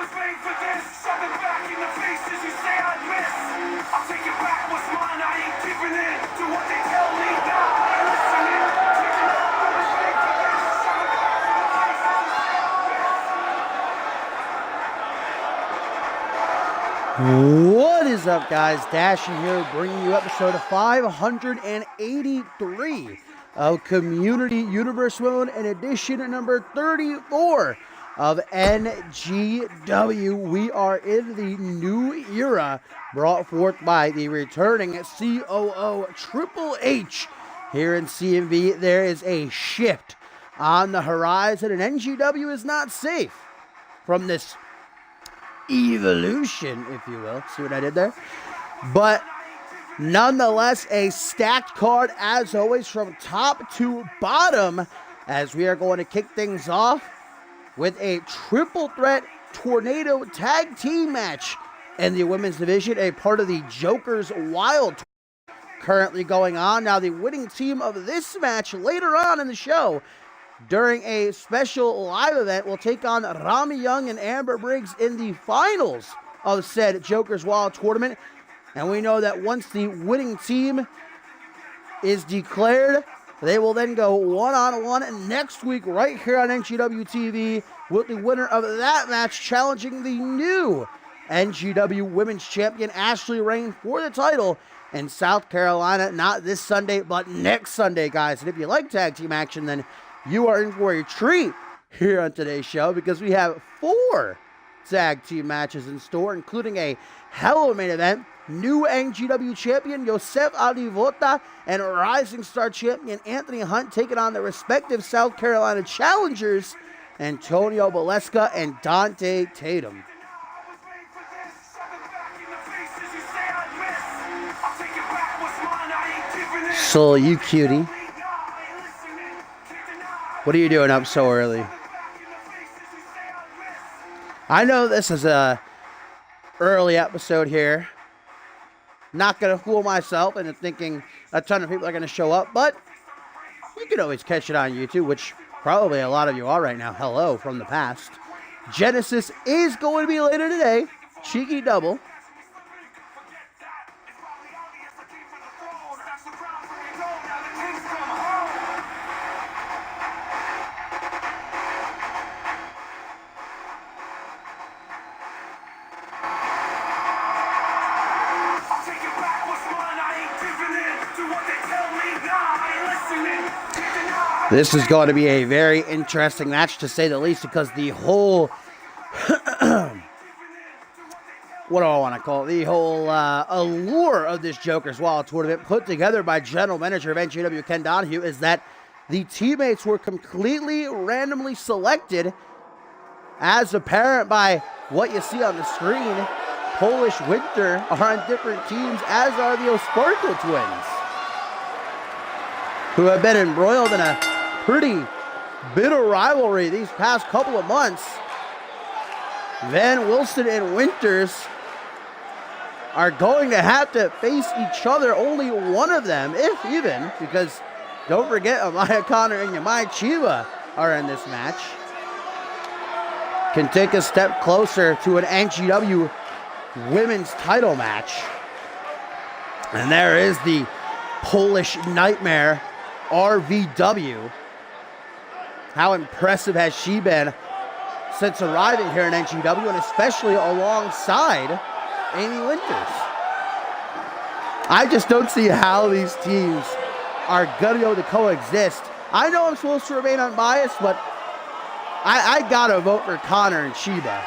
was made for this. Shove it back in the faces you say I miss. I'll take it back what's mine. I ain't giving in to what they tell me now. I ain't listening. I was made for this. Shove it back in the faces you say I miss. What is up, guys? Dashy here, bringing you episode 583 of Community Universe Mode and edition number 34 of NGW. We are in the new era brought forth by the returning COO Triple H here in CMV. There is a shift on the horizon, and NGW is not safe from this evolution, if you will. See what I did there? But nonetheless, a stacked card as always from top to bottom, as we are going to kick things off with a triple threat tornado tag team match in the women's division, a part of the Joker's Wild currently going on. Now, the winning team of this match later on in the show, during a special live event, will take on Rami Young and Amber Briggs in the finals of said Joker's Wild tournament. And we know that once the winning team is declared, they will then go one-on-one next week right here on NGW TV, with the winner of that match challenging the new NGW Women's Champion Ashley Rain for the title in South Carolina, not this Sunday, but next Sunday, guys. And if you like tag team action, then you are in for a treat here on today's show, because we have 4 tag team matches in store, including a hell of a main event. New NGW champion Yosef Alivota and Rising Star champion Anthony Hunt taking on their respective South Carolina challengers, Antonio Baleska and Dante Tatum. So, you cutie, what are you doing up so early? I know this is a early episode here. Not going to fool myself into thinking a ton of people are going to show up, but you can always catch it on YouTube, which probably a lot of you are right now. Hello from the past. Genesis is going to be later today. Cheeky double. This is going to be a very interesting match, to say the least, because the whole, what do I want to call it? The whole allure of this Joker's Wild tournament, put together by General Manager of NGW Ken Donahue, is that the teammates were completely randomly selected, as apparent by what you see on the screen. Polish Winter are on different teams, as are the Osparko twins, who have been embroiled in a pretty bitter rivalry these past couple of months. Van Wilson and Winters are going to have to face each other, only one of them, if even, because don't forget, Amaya Connor and Yamai Chiba are in this match. Can take a step closer to an NGW women's title match. And there is the Polish Nightmare, RVW. How impressive has she been since arriving here in NGW, and especially alongside Amy Winters? I just don't see how these teams are going to be able to coexist. I know I'm supposed to remain unbiased, but I got to vote for Connor and Chiba.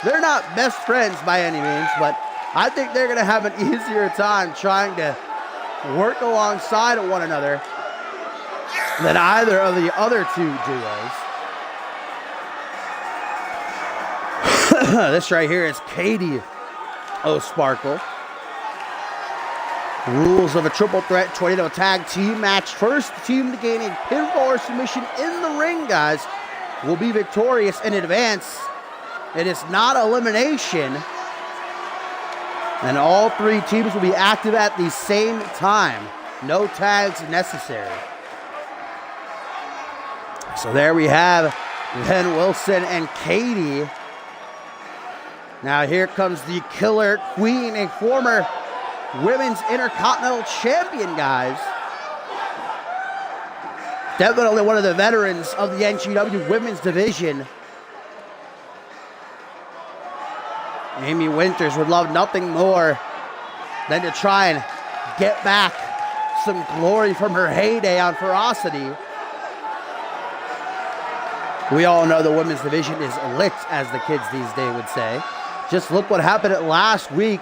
They're not best friends by any means, but I think they're going to have an easier time trying to work alongside one another than either of the other two duos. This right here is Katie O'Sparkle. Rules of a triple threat tornado tag team match. First team to gain a pinfall or submission in the ring, guys, will be victorious in advance. It is not elimination. And all 3 teams will be active at the same time. No tags necessary. So there we have Van Wilson and Katie Now here comes the Killer Queen, a former Women's Intercontinental Champion, guys. Definitely one of the veterans of the NGW Women's Division. Amy Winters would love nothing more than to try and get back some glory from her heyday on Ferocity. We all know the women's division is lit, as the kids these days would say. Just look what happened at last week.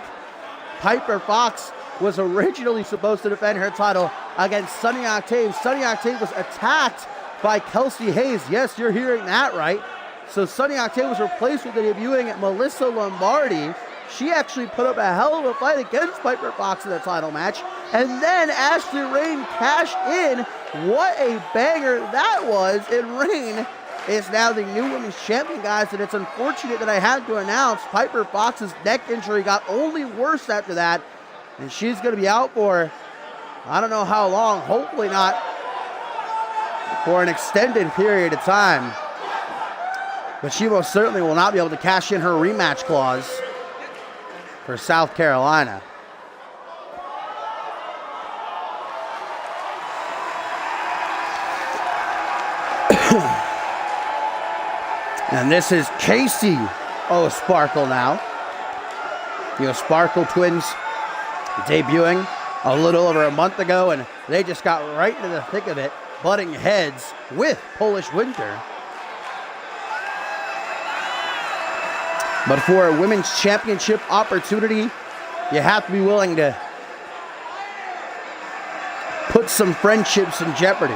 Piper Fox was originally supposed to defend her title against Sunny Octave. Sunny Octave was attacked by Kelsey Hayes. Yes, you're hearing that right. So Sunny Octave was replaced with the debuting Melissa Lombardi. She actually put up a hell of a fight against Piper Fox in the title match. And then Ashley Rain cashed in. What a banger that was. And Rain is now the new women's champion, guys. And it's unfortunate that I had to announce Piper Fox's neck injury got only worse after that. And she's going to be out for, I don't know how long. Hopefully not for an extended period of time. But she most certainly will not be able to cash in her rematch clause for South Carolina. And this is Casey O'Sparkle now. The O'Sparkle twins debuting a little over a month ago, and they just got right into the thick of it, butting heads with Polish Winter. But for a women's championship opportunity, you have to be willing to put some friendships in jeopardy.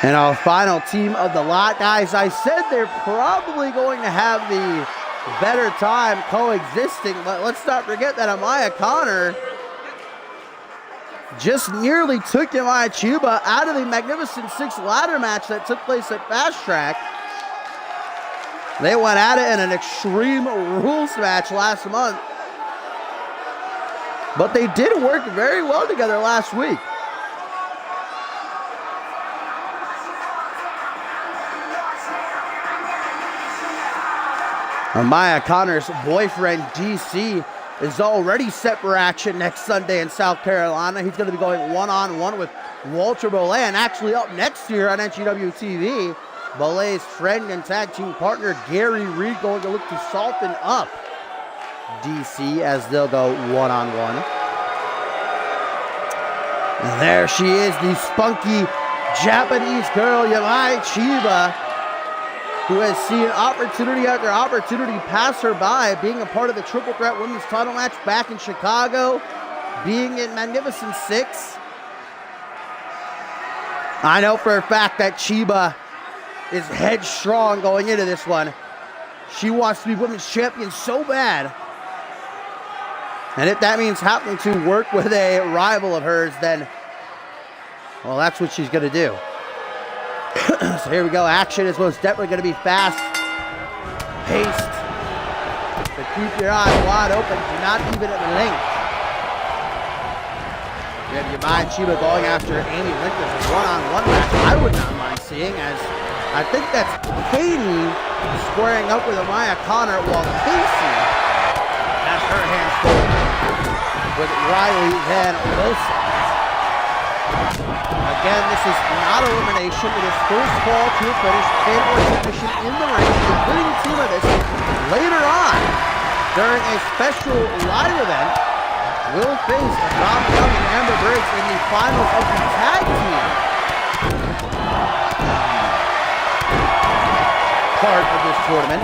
And our final team of the lot, guys, I said they're probably going to have the better time coexisting, but let's not forget that Amaya Connor just nearly took Amaya Chuba out of the Magnificent Six ladder match that took place at Fast Track. They went at it in an Extreme Rules match last month, but they did work very well together last week. Amaya Connor's boyfriend, DC, is already set for action next Sunday in South Carolina. He's going to be going one-on-one with Walter Bollé, and actually up next year on NGW TV, Bollé's friend and tag team partner, Gary Reed, going to look to soften up DC as they'll go one-on-one. And there she is, the spunky Japanese girl, Yamai Chiba, who has seen opportunity after opportunity pass her by, being a part of the Triple Threat Women's title match back in Chicago, being in Magnificent Six. I know for a fact that Chiba is headstrong going into this one. She wants to be women's champion so bad. And if that means having to work with a rival of hers, then, well, that's what she's going to do. So here we go. Action is most definitely going to be fast paced. But keep your eyes wide open. Do not leave it at the link. You have Yamai Chiba going after Amy Winters in one-on-one match. I would not mind seeing, as I think that's Katie squaring up with Amaya Connor, while Casey has her hands full with Riley Van Wilson. Again, this is not elimination. It is first fall to a finish, pin or submission in the ring. The winning team of this later on during a special live event will face Dom Young and Amber Briggs in the finals of the tag team part of this tournament.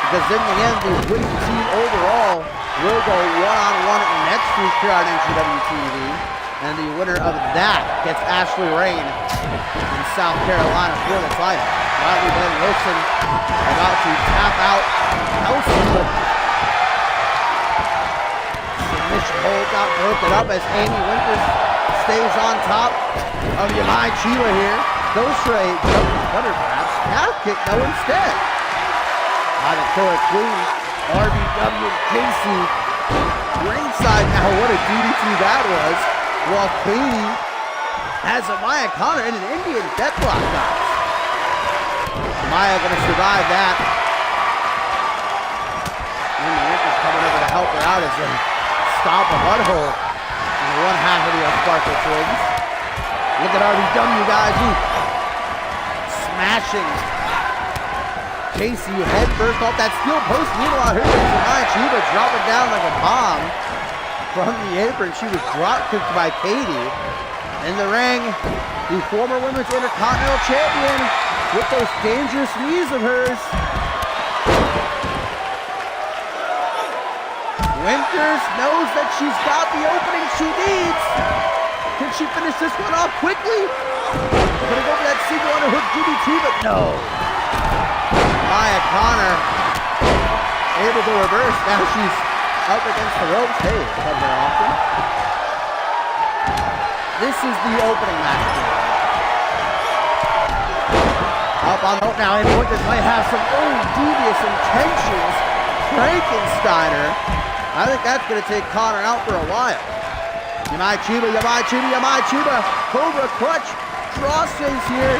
Because in the end, the winning team overall will go one-on-one next week here on NGW TV. And the winner of that gets Ashley Rain in South Carolina for the title. Riley Van Wilson about to tap out Kelsey, but submission hold got broken up as Amy Winters stays on top of Yamai Chiba here. Goes for a jumping cutter perhaps. Calf kick though instead. By the Killer Queen, RBW and Casey ringside now. What a DDT that was. While Katie has a Maya Connor in an Indian deathlock, guys. Maya gonna survive that. And the Winter's coming over to help her out as they stop a butthole in one half of the Sparkle Twins. Look at RBW, guys. Smashing Casey head first off that steel post. Meanwhile, here comes Maya Chiba dropping down like a bomb from the apron. She was drop kicked by Katie. In the ring, the former Women's Intercontinental Champion with those dangerous knees of hers. Winters knows that she's got the opening she needs. Can she finish this one off quickly? Gonna go for that single underhook DDT, but no. Maya Connor able to reverse. Now she's up against the ropes. Hey, it's come there often. This is the opening match. Up on the now, Amy Winters might have some devious intentions. Frankensteiner. I think that's going to take Connor out for a while. Yamai Chiba. Cobra clutch. Crosses here.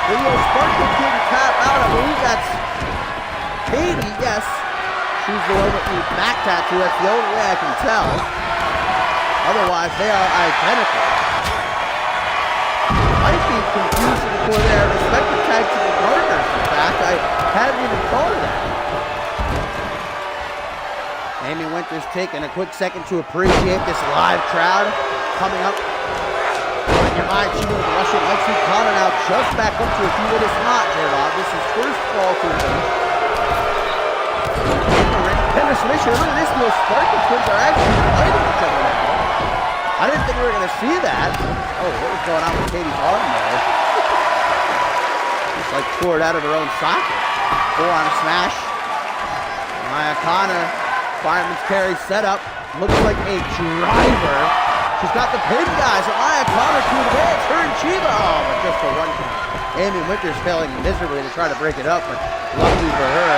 Leo Sparkle couldn't tap out. I believe that's Katie. Yes. She's the one with the back tattoo. That's the only way I can tell. Otherwise, they are identical. Might be confusing for their respective tag team partners. In fact, I hadn't even thought of that. Amy Winters taking a quick second to appreciate this live crowd coming up. Yamai Chiba with the Russian leg sweep. Connor now just back up to a few. It is not, J-Rob. This is first fall through the Pin submission. Look at this. The Sparkle Twins are actually fighting each other now. I didn't think we were going to see that. Oh, what was going on with Katie's arm there? Just like tore it out of her own socket. Forearm smash. Maya Connor. Fireman's carry set up. Looks like a driver. She's got the pin, guys. Maya Connor to advance. Her and Chiba. Oh, but just for one count. Amy Winters failing miserably to try to break it up, but luckily for her,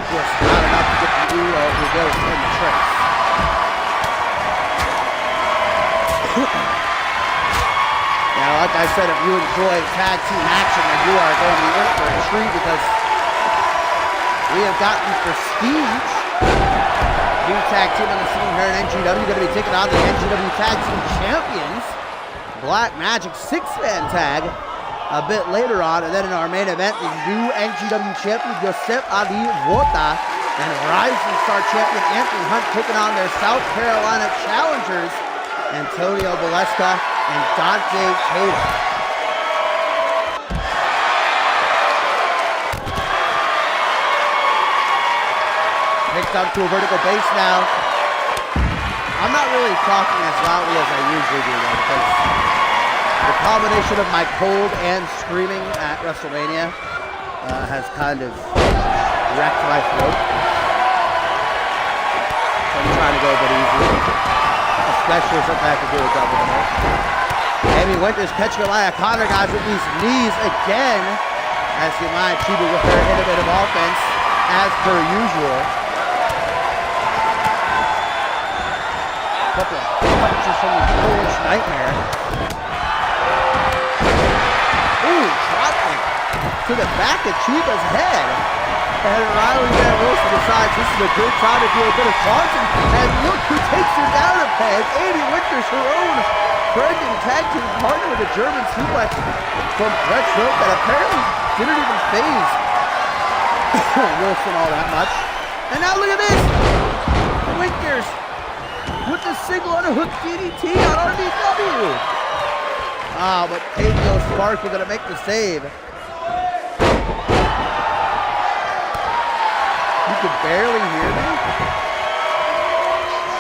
just not enough to get the Uno who goes in the trace. Now, like I said, if you enjoy tag team action, then you are going to be in for a treat because we have got the Prestige, new tag team on the scene here in NGW, going to be taking on the NGW Tag Team Champions, Black Magic 6-man tag, a bit later on. And then in our main event, the new NGW champion, Josep Ali Vota, and Rising Star champion Anthony Hunt taking on their South Carolina challengers, Antonio Valeska and Dante Tatum. Picked up to a vertical base now. I'm not really talking as loudly as I usually do though, because the combination of my cold and screaming at WrestleMania has kind of wrecked my throat. So I'm trying to go a bit easy, especially since I have to do a double tonight. Amy Winters catching Maya Connor, guys, with these knees again, as Yamai Chiba with her innovative offense, as per usual. Couple of punches from the Polish Nightmare. Ooh, dropping to the back of Chiba's head. And Riley Van Wilson decides this is a good time to do a bit of taunting. And look who takes her down a peg. Amy Winters, her own friend and tag team partner, with a German suplex from Brett Stroke that apparently didn't even faze Wilson all that much. And now look at this. Winters with the single underhook DDT on RBW. Ah, but Pedro Sparkle gonna make the save. You can barely hear me.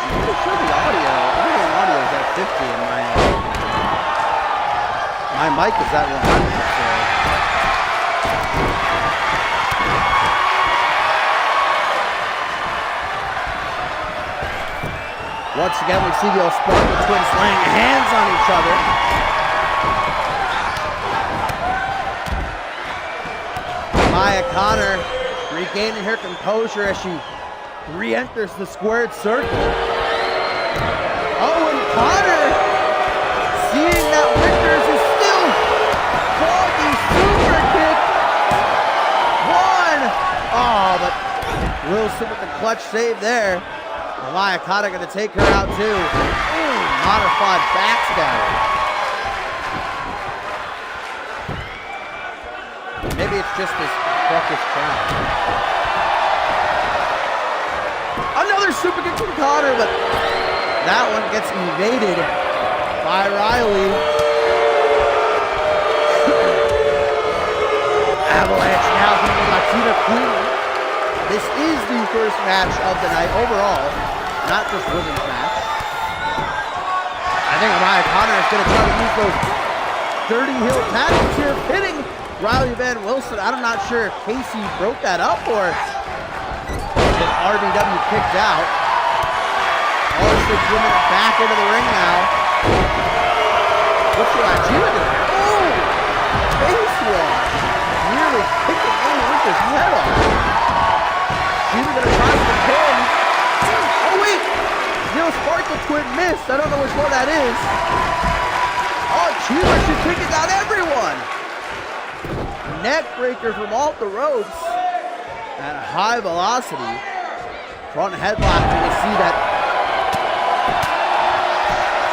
I'm pretty sure the audio, everything audio is at 50 in my end. My mic is at 100, so. Once again, we see the Sparkle Twins laying hands on each other. Connor regaining her composure as she re-enters the squared circle. Oh, and Connor, seeing that Winters is still froggy super kick. One. Oh, but Wilson with the clutch save there. Amaya Connor gonna take her out too. Ooh, modified backstabber. Maybe it's just this ruckus crowd. Another super kick from Connor, but that one gets evaded by Riley. Avalanche now from the Latina Queen. This is the first match of the night overall, not just women's match. I think Amaya Connor is going to try to use those dirty heel tactics here, pinning Riley Van Wilson. I'm not sure if Casey broke that up or if RBW kicked out. All 6 women back into the ring now. What's that Gina doing? Oh! Face one. Nearly kicking Amy Winter's head off. Gina gonna try for the pin. Oh wait! Neil Sparkle twin missed. I don't know which one that is. Oh, Gina, she's kicking out everyone! Neck breaker from off the ropes at high velocity. Front headlock, and you see that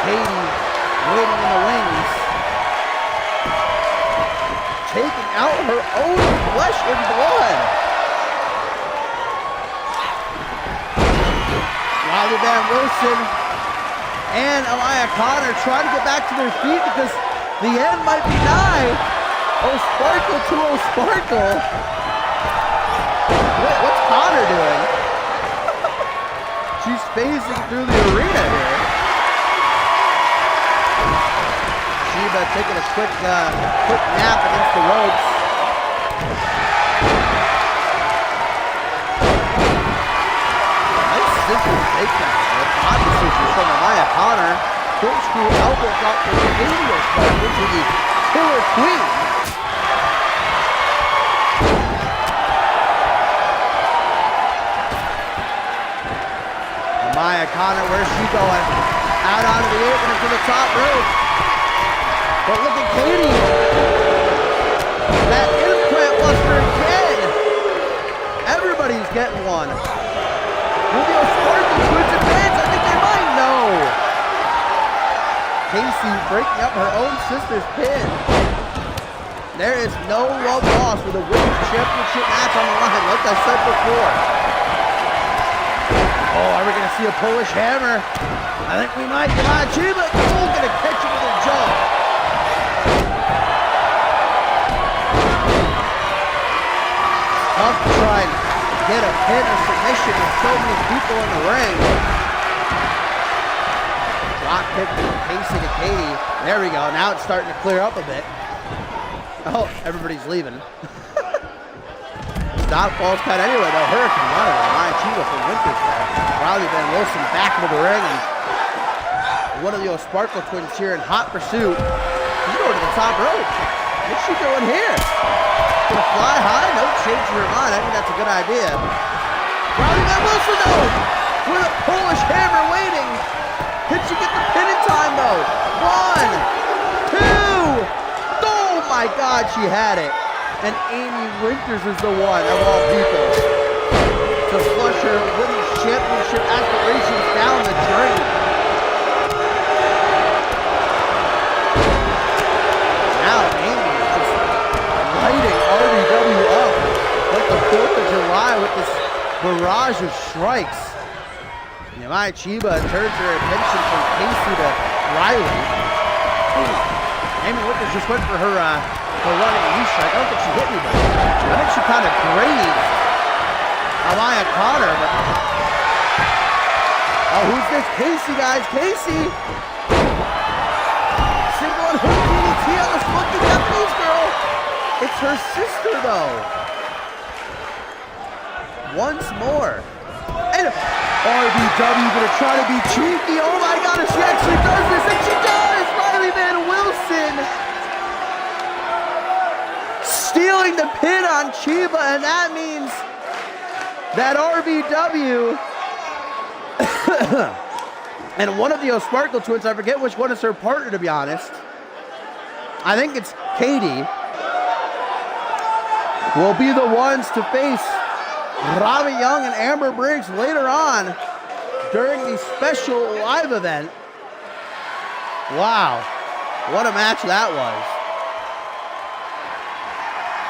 Katie waiting in the wings, taking out her own flesh and blood. Riley Van Wilson and Amaya Connor trying to get back to their feet because the end might be nigh. Oh, Sparkle to Oh, Sparkle. What's Connor doing? She's phasing through the arena here. Sheba taking a quick nap against the ropes. Nice scissors takedown. Odd decision from Amaya Connor. Corkscrew elbow drop from the video Sparkle to the Killer Queen. Amaya Connor, where's she going? Out onto the apron and to the top rope. But look at Katie. That implant buster again. Everybody's getting one. Will the Sparkle twins advance? I think they might. No. Casey breaking up her own sister's pin. There is no love lost with a women's championship match on the line, like I said before. Oh, are we going to see a Polish hammer? I think we might. Come on, Chiba. Oh, going to catch him with a jump. Tough to try and get a pin or submission with so many people in the ring. Drop kick from Casey to Katie. There we go. Now it's starting to clear up a bit. Oh, everybody's leaving. Stop falls count anyway, though. Hurricane Runner, Ryan Chiba from Winters there. Riley Van Wilson back into the ring, and one of the Sparkle twins here in hot pursuit. She's going to the top rope. What's she doing here? Gonna fly high? No, change her mind. I think that's a good idea. Riley Van Wilson, though, with a Polish hammer waiting. Can she get the pin in time, though? 1, 2. Oh, my God, she had it. And Amy Winters is the one of all people to flush her women's championship aspirations down the drain. Now Amy is just lighting RBW up like the 4th of July with this barrage of strikes. Amaya Chiba turns her attention from Casey to Riley. Amy Winters just went for her running knee strike. I don't think she hit anybody. I think she kind of grazed Amaya Connor, but oh, who's this? Casey, guys. Casey! Single and hook DDT on this looking Japanese girl. It's her sister, though. Once more. And RBW gonna try to be cheeky. Oh my God, if she actually does this, and she does! Riley Van Wilson stealing going to pin on Chiba, and that means that RVW and one of the O'Sparkle twins, I forget which one is her partner, to be honest. I think it's Katie, will be the ones to face Robbie Young and Amber Briggs later on during the special live event. Wow, what a match that was.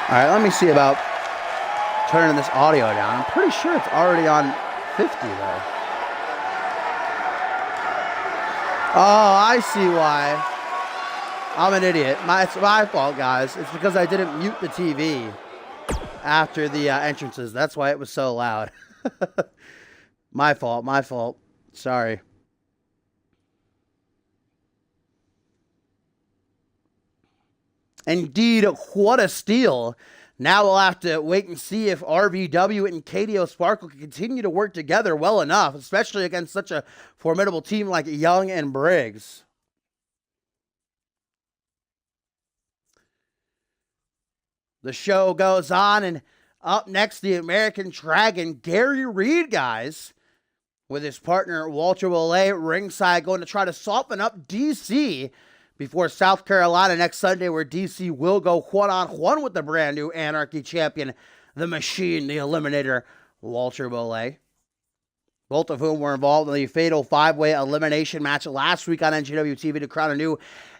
All right, let me see about turning this audio down. I'm pretty sure it's already on 50 though. Oh, I see why. I'm an idiot. It's my fault, guys. It's because I didn't mute the TV after the entrances. That's why it was so loud. My fault. Sorry. Indeed, what a steal. Now we'll have to wait and see if RVW and Katie O'Sparkle can continue to work together well enough, especially against such a formidable team like Young and Briggs. The show goes on, and up next, the American Dragon, Gary Reed, guys, with his partner Walter Willet ringside, going to try to soften up DC before South Carolina next Sunday, where DC will go one-on-one with the brand new Anarchy champion, the Machine, the Eliminator, Walter Willet. Both of whom were involved in the fatal five-way elimination match last week on NGW TV to crown a new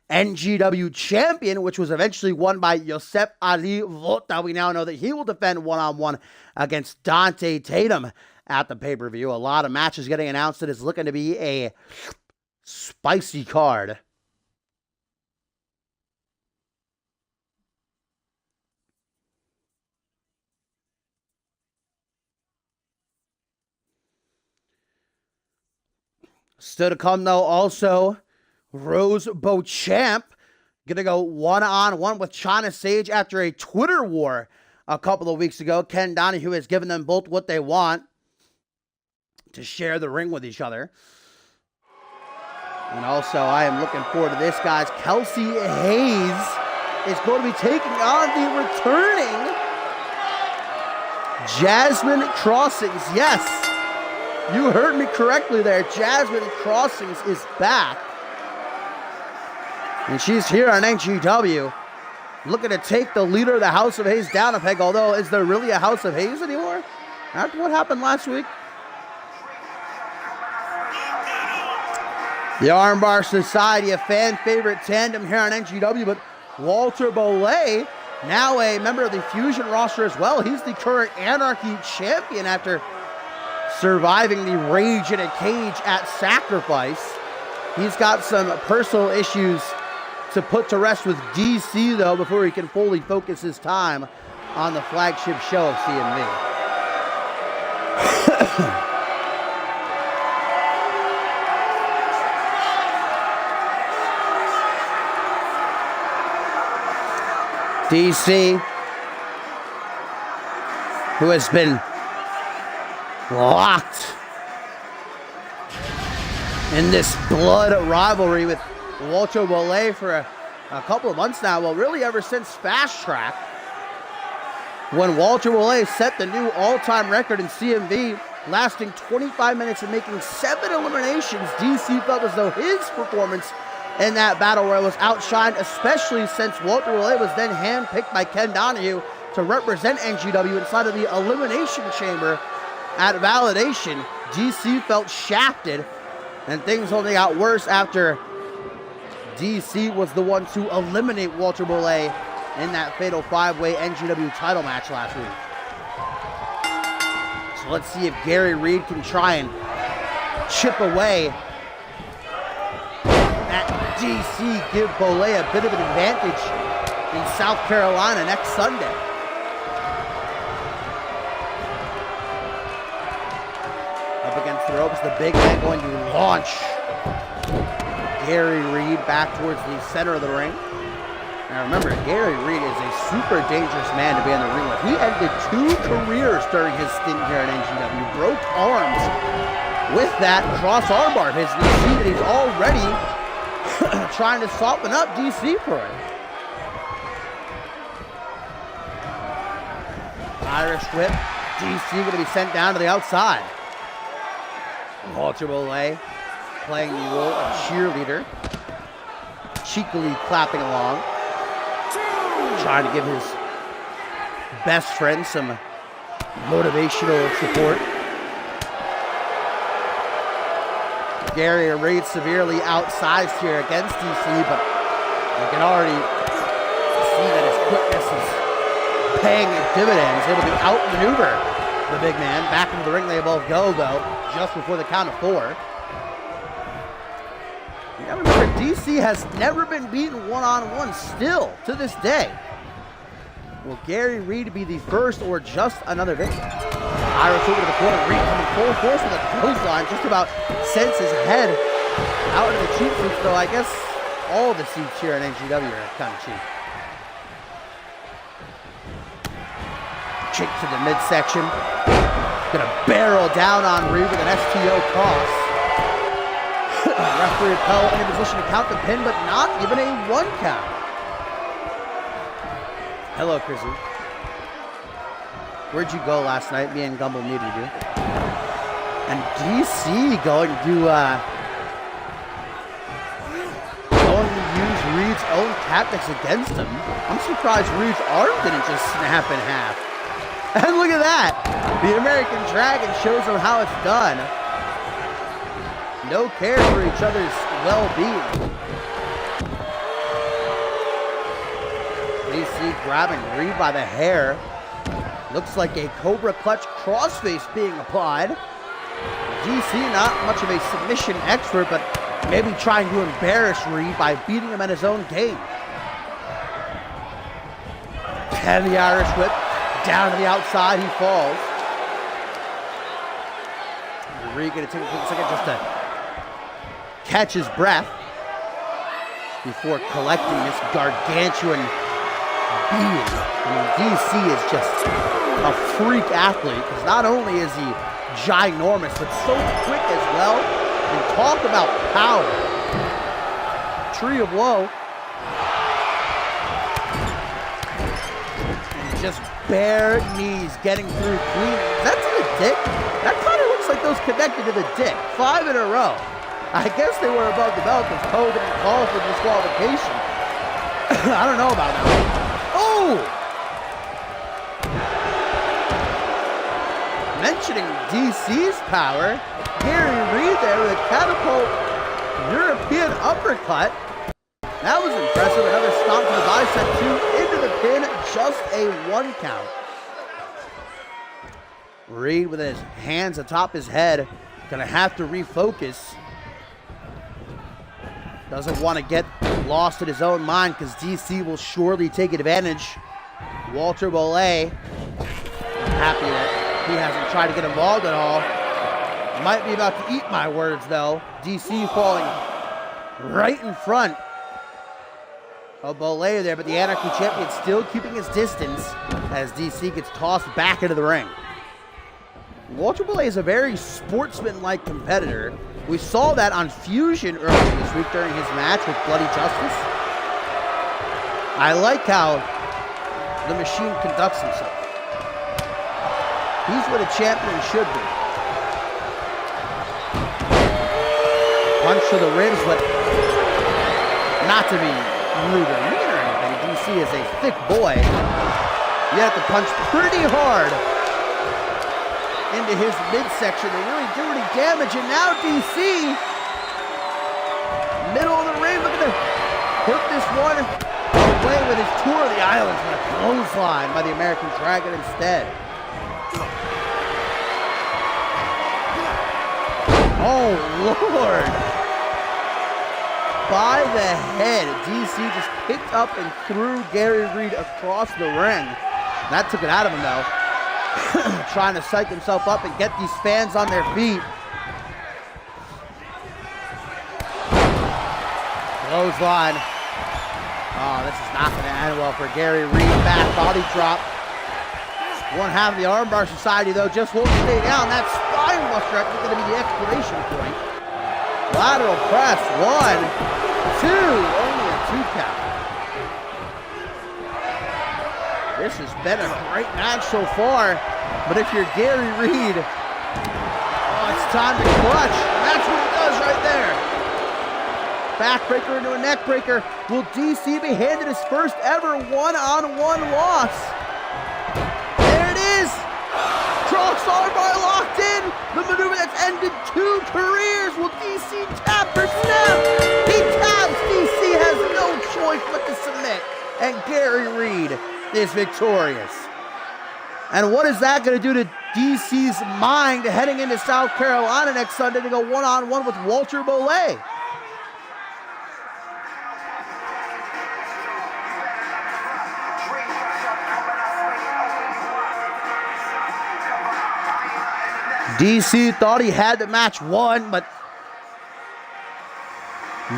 NGW champion, which was eventually won by Yosef Ali Vota. We now know that he will defend one-on-one against Dante Tatum at the pay-per-view. A lot of matches getting announced. It is looking to be a spicy card. Still to come, though, also Rose Beauchamp going to go one-on-one with China Sage after a Twitter war a couple of weeks ago. Ken Donahue has given them both what they want to share the ring with each other. And also, I am looking forward to this, guys. Kelsey Hayes is going to be taking on the returning Jasmine Crossings. Yes, you heard me correctly there. Jasmine Crossings is back. And she's here on NGW, looking to take the leader of the House of Hayes down a peg. Although, is there really a House of Hayes anymore after what happened last week? The Armbar Society, a fan favorite tandem here on NGW, but Walter Bollet, now a member of the Fusion roster as well. He's the current Anarchy champion after surviving the Rage in a Cage at Sacrifice. He's got some personal issues to put to rest with DC, though, before he can fully focus his time on the flagship show of CMV. DC, who has been locked in this blood rivalry with Walter Willet for a couple of months now. Well, really ever since Fast Track, when Walter Willet set the new all-time record in CMV, lasting 25 minutes and making 7 eliminations. DC felt as though his performance in that battle royal was outshined, especially since Walter Willet was then handpicked by Ken Donahue to represent NGW inside of the Elimination Chamber at Validation. DC felt shafted, and things only got worse after DC was the one to eliminate Walter Bollet in that fatal 5-way NGW title match last week. So let's see if Gary Reed can try and chip away at DC, give Bollet a bit of an advantage in South Carolina next Sunday. Up against the ropes, the big man going to launch Gary Reed back towards the center of the ring. Now remember, Gary Reed is a super dangerous man to be in the ring with. He ended 2 careers during his stint here at NGW. Broke arms with that cross armbar of his. You see that he's already trying to soften up DC for it. Irish whip. DC going to be sent down to the outside. Walter Bolay playing the role of cheerleader. Cheekily clapping along. Trying to give his best friend some motivational support. Gary Reed severely outsized here against DC, but you can already see that his quickness is paying dividends. Able to outmaneuver the big man. Back into the ring they both go, though, just before the count of 4. You gotta remember, DC has never been beaten one-on-one still to this day. Will Gary Reed be the first or just another victim? Irish over to the corner. Reed coming full force with a clothesline. Just about sends his head out into the cheap seats, though I guess all the seats here in NGW are kind of cheap. Kick to the midsection. Gonna barrel down on Reed with an STO toss. Referee Pell in a position to count the pin, but not even a 1 count. Hello, Chrissy. Where'd you go last night? Me and Gumble needed you. And DC going to use Reed's own tactics against him. I'm surprised Reed's arm didn't just snap in half. And look at that! The American Dragon shows him how it's done. No care for each other's well-being. DC grabbing Reed by the hair. Looks like a Cobra Clutch crossface being applied. DC not much of a submission expert, but maybe trying to embarrass Reed by beating him at his own game. And the Irish whip down to the outside, he falls. Reed gonna take a quick second just to catch his breath before collecting this gargantuan being. I mean, DC is just a freak athlete, because not only is he ginormous, but so quick as well. And talk about power. Tree of Woe. And just bare knees getting through clean. That's in the dick. That kind of looks like those connected to the dick. 5 in a row. I guess they were above the belt because Poe didn't call for disqualification. I don't know about that. Oh! Mentioning DC's power, Gary Reed there with a catapult European uppercut. That was impressive. Another stomp to the bicep, 2 into the pin, just a 1 count. Reed with his hands atop his head, gonna have to refocus. Doesn't want to get lost in his own mind because DC will surely take advantage. Walter Bolay, happy that he hasn't tried to get involved at all. Might be about to eat my words though. DC falling right in front of Bolay there, but the Anarchy Champion still keeping his distance as DC gets tossed back into the ring. Walter Bolay is a very sportsman-like competitor. We saw that on Fusion earlier this week during his match with Bloody Justice. I like how the machine conducts himself. He's what a champion should be. Punch to the ribs, but not to be rude or mean or anything. DC is a thick boy. You have to punch pretty hard into his midsection to really do any damage. And now DC, middle of the ring, looking to put this one away with his tour of the islands, with a clothesline by the American Dragon instead. Oh Lord! By the head, DC just picked up and threw Gary Reed across the ring. That took it out of him though. Trying to psych himself up and get these fans on their feet. Clothesline. Oh, this is not going to end well for Gary Reed. Back body drop. One half of the Armbar Society, though, just won't stay down. That spine buster, I think, going to be the exclamation point. Lateral press. 1, 2. Only a 2 count. This has been a great match so far, but if you're Gary Reed, oh, it's time to clutch. That's what he does right there. Backbreaker into a neckbreaker. Will DC be handed his first ever one-on-one loss? There it is. Cross armbar locked in. The maneuver that's ended 2 careers. Will DC tap or snap? He taps. DC has no choice but to submit. And Gary Reed is victorious. And what is that going to do to DC's mind heading into South Carolina next Sunday to go one-on-one with Walter Bollet? DC thought he had the match won, but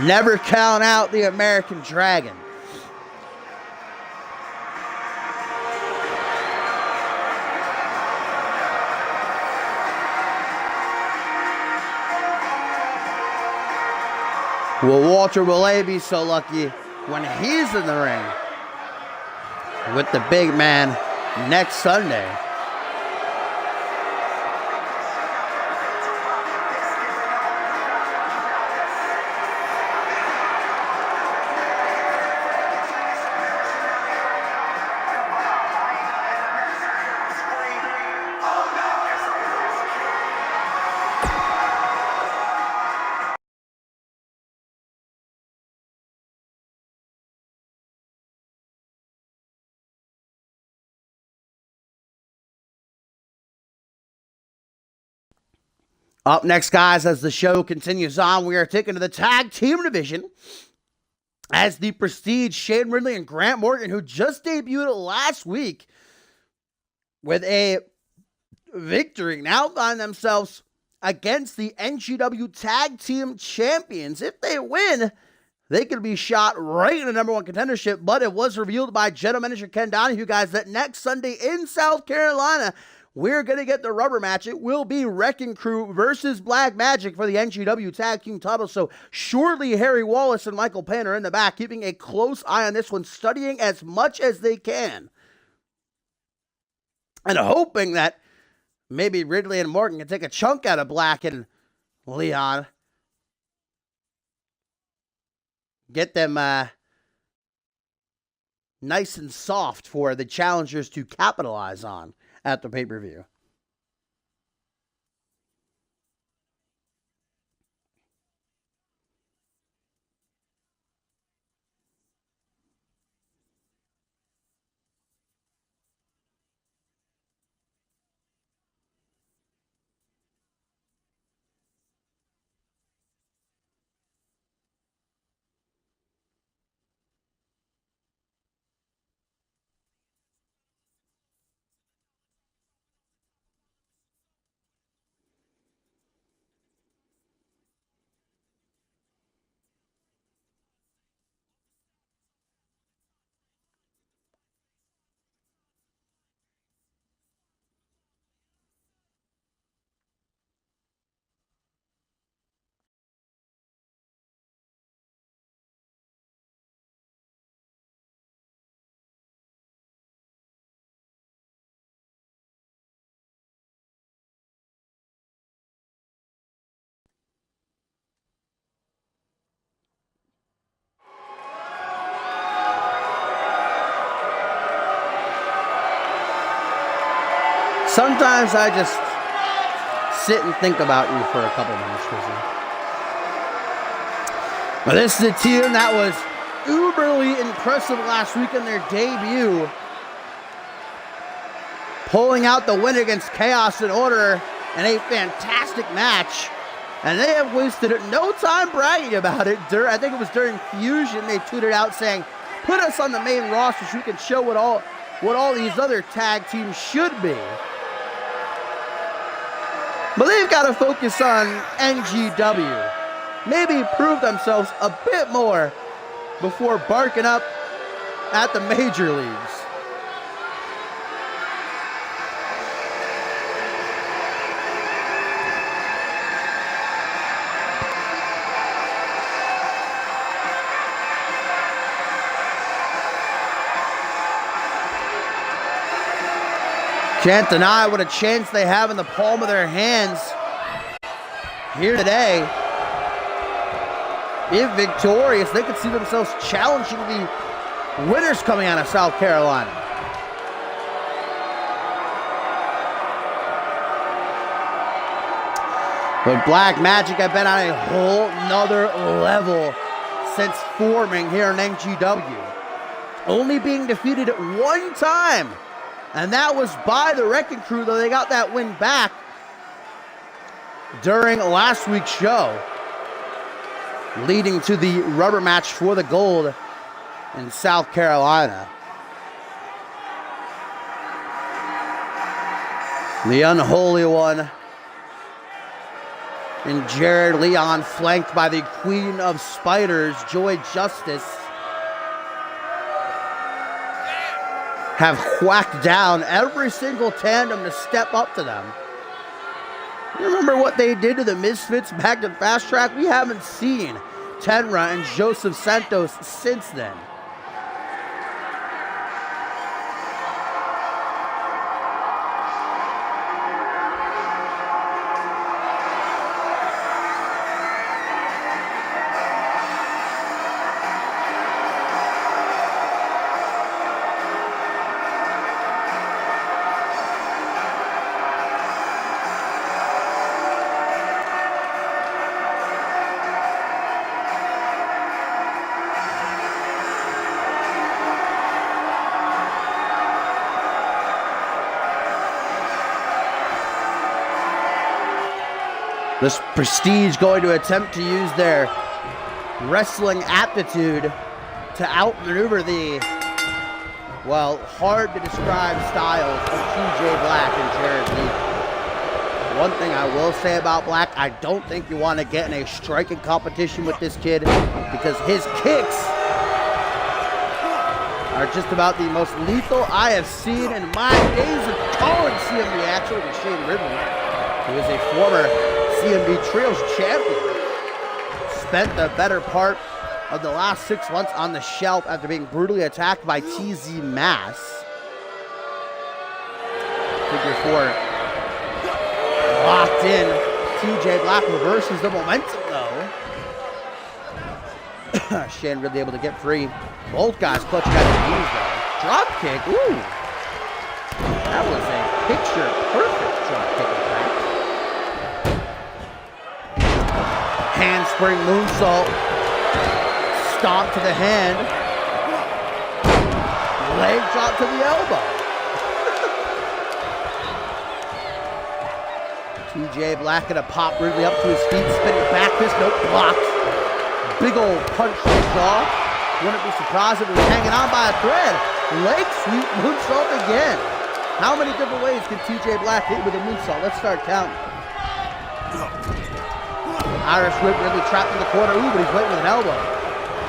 never count out the American Dragon. Will Walter Bollet be so lucky when he's in the ring with the big man next Sunday? Up next, guys, as the show continues on, we are taking to the tag team division as the Prestige, Shane Ridley and Grant Morgan, who just debuted last week with a victory, now find themselves against the NGW Tag Team Champions. If they win, they could be shot right in the #1 contendership, but it was revealed by General Manager Ken Donahue, guys, that next Sunday in South Carolina, we're going to get the rubber match. It will be Wrecking Crew versus Black Magic for the NGW Tag Team title. So surely Harry Wallace and Michael Payne are in the back, keeping a close eye on this one, studying as much as they can. And hoping that maybe Ridley and Morgan can take a chunk out of Black and Leon. Get them nice and soft for the challengers to capitalize on at the pay-per-view. Sometimes I just sit and think about you for a couple minutes, Chrissy. But this is a team that was uberly impressive last week in their debut, pulling out the win against Chaos and Order in a fantastic match. And they have wasted no time bragging about it. I think it was during Fusion they tweeted out saying, "Put us on the main roster so we can show what all these other tag teams should be." But they've got to focus on NGW. Maybe prove themselves a bit more before barking up at the major leagues. Can't deny what a chance they have in the palm of their hands here today. If victorious, they could see themselves challenging the winners coming out of South Carolina. But Black Magic have been on a whole nother level since forming here in NGW. Only being defeated one time, and that was by the Wrecking Crew, though they got that win back during last week's show, leading to the rubber match for the gold in South Carolina. The Unholy One and Jared Leon, flanked by the Queen of Spiders, Joy Justice, have whacked down every single tandem to step up to them. You remember what they did to the Misfits back in Fast Track? We haven't seen Tenra and Joseph Santos since then. This Prestige going to attempt to use their wrestling aptitude to outmaneuver the, well, hard to describe styles of TJ Black and Jared Lee. One thing I will say about Black, I don't think you want to get in a striking competition with this kid because his kicks are just about the most lethal I have seen in my days of calling CMV action with Shane Ridley, who is a former CMV Trios champion. Spent the better part of the last 6 months on the shelf after being brutally attacked by TZ Mass. Figure 4 locked in. TJ Black reverses the momentum though. Shane Ridley able to get free. Both guys clutching at the knees though. Drop kick, ooh. That was a picture perfect drop kick, in fact. Handspring moonsault, stomp to the hand, leg drop to the elbow. TJ Black gonna pop Ridley up to his feet, spinning back fist, nope, blocked. Big old punch to the jaw. Wouldn't be surprised if it was hanging on by a thread. Leg sweep moonsault again. How many different ways can TJ Black hit with a moonsault? Let's start counting. Irish whip really trapped in the corner. Ooh, but he's waiting with an elbow.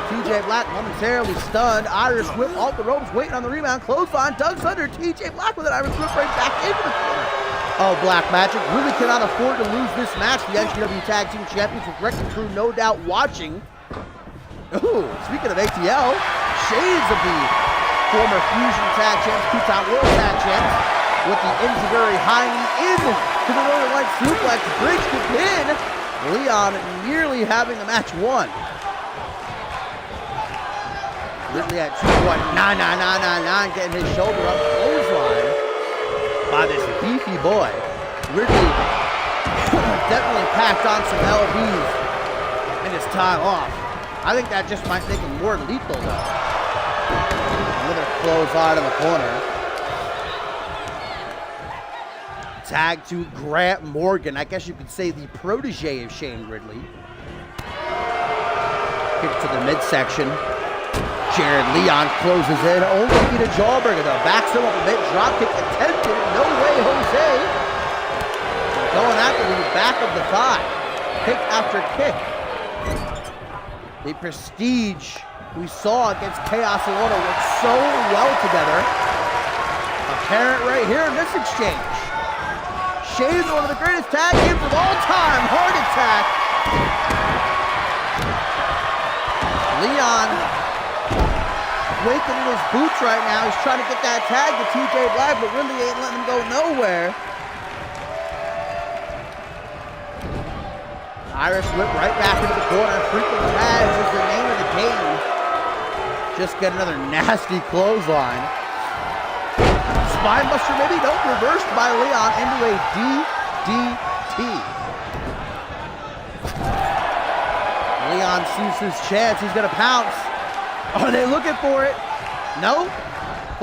TJ Black momentarily stunned. Irish whip off the ropes, waiting on the rebound. Clothesline, Doug's under. TJ Black with an Irish whip right back into the corner. Oh, Black Magic really cannot afford to lose this match. The NGW Tag Team Champions with Wrecking Crew no doubt watching. Ooh, speaking of ATL, shades of the former Fusion Tag Champs, two-time World Tag Champs, with the Enzuigiri high knee in to the Northern Light suplex, bridge to pin. Leon nearly having the match won. Ridley at 2.99999, getting his shoulder up, clothesline by this beefy boy. Ridley definitely packed on some LBs in his time off. I think that just might make him more lethal though. Another clothesline in the corner. Tag to Grant Morgan. I guess you could say the protege of Shane Ridley. Kick to the midsection. Jared Leon closes in. Only get a jawbreaker though. Backs him up a bit. Drop kick attempted. No way, Jose. Going after the back of the thigh. Kick after kick. The Prestige we saw against Chaos Alona work so well together. Apparent right here in this exchange. Shane's one of the greatest tag teams of all time. Heart attack. Leon quaking in his boots right now. He's trying to get that tag to TJ Black, but really ain't letting him go nowhere. Irish whip right back into the corner. Freaking tags is the name of the game. Just get another nasty clothesline. Spinebuster maybe, nope, reversed by Leon into a DDT. Leon sees his chance, he's gonna pounce. Are they looking for it? No?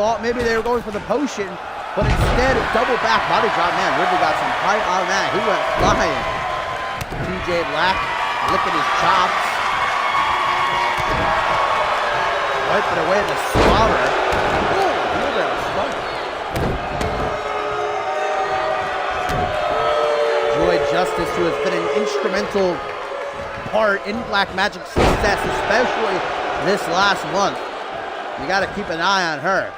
Thought maybe they were going for the potion, but instead, double back body drop. Man, Ridley got some height on that. He went flying. TJ Black, look at his chops. Wiping away the slaughter. Ooh, look at the slaughter. Joy Justice, who has been an instrumental part in Black Magic's success, especially this last month. You got to keep an eye on her.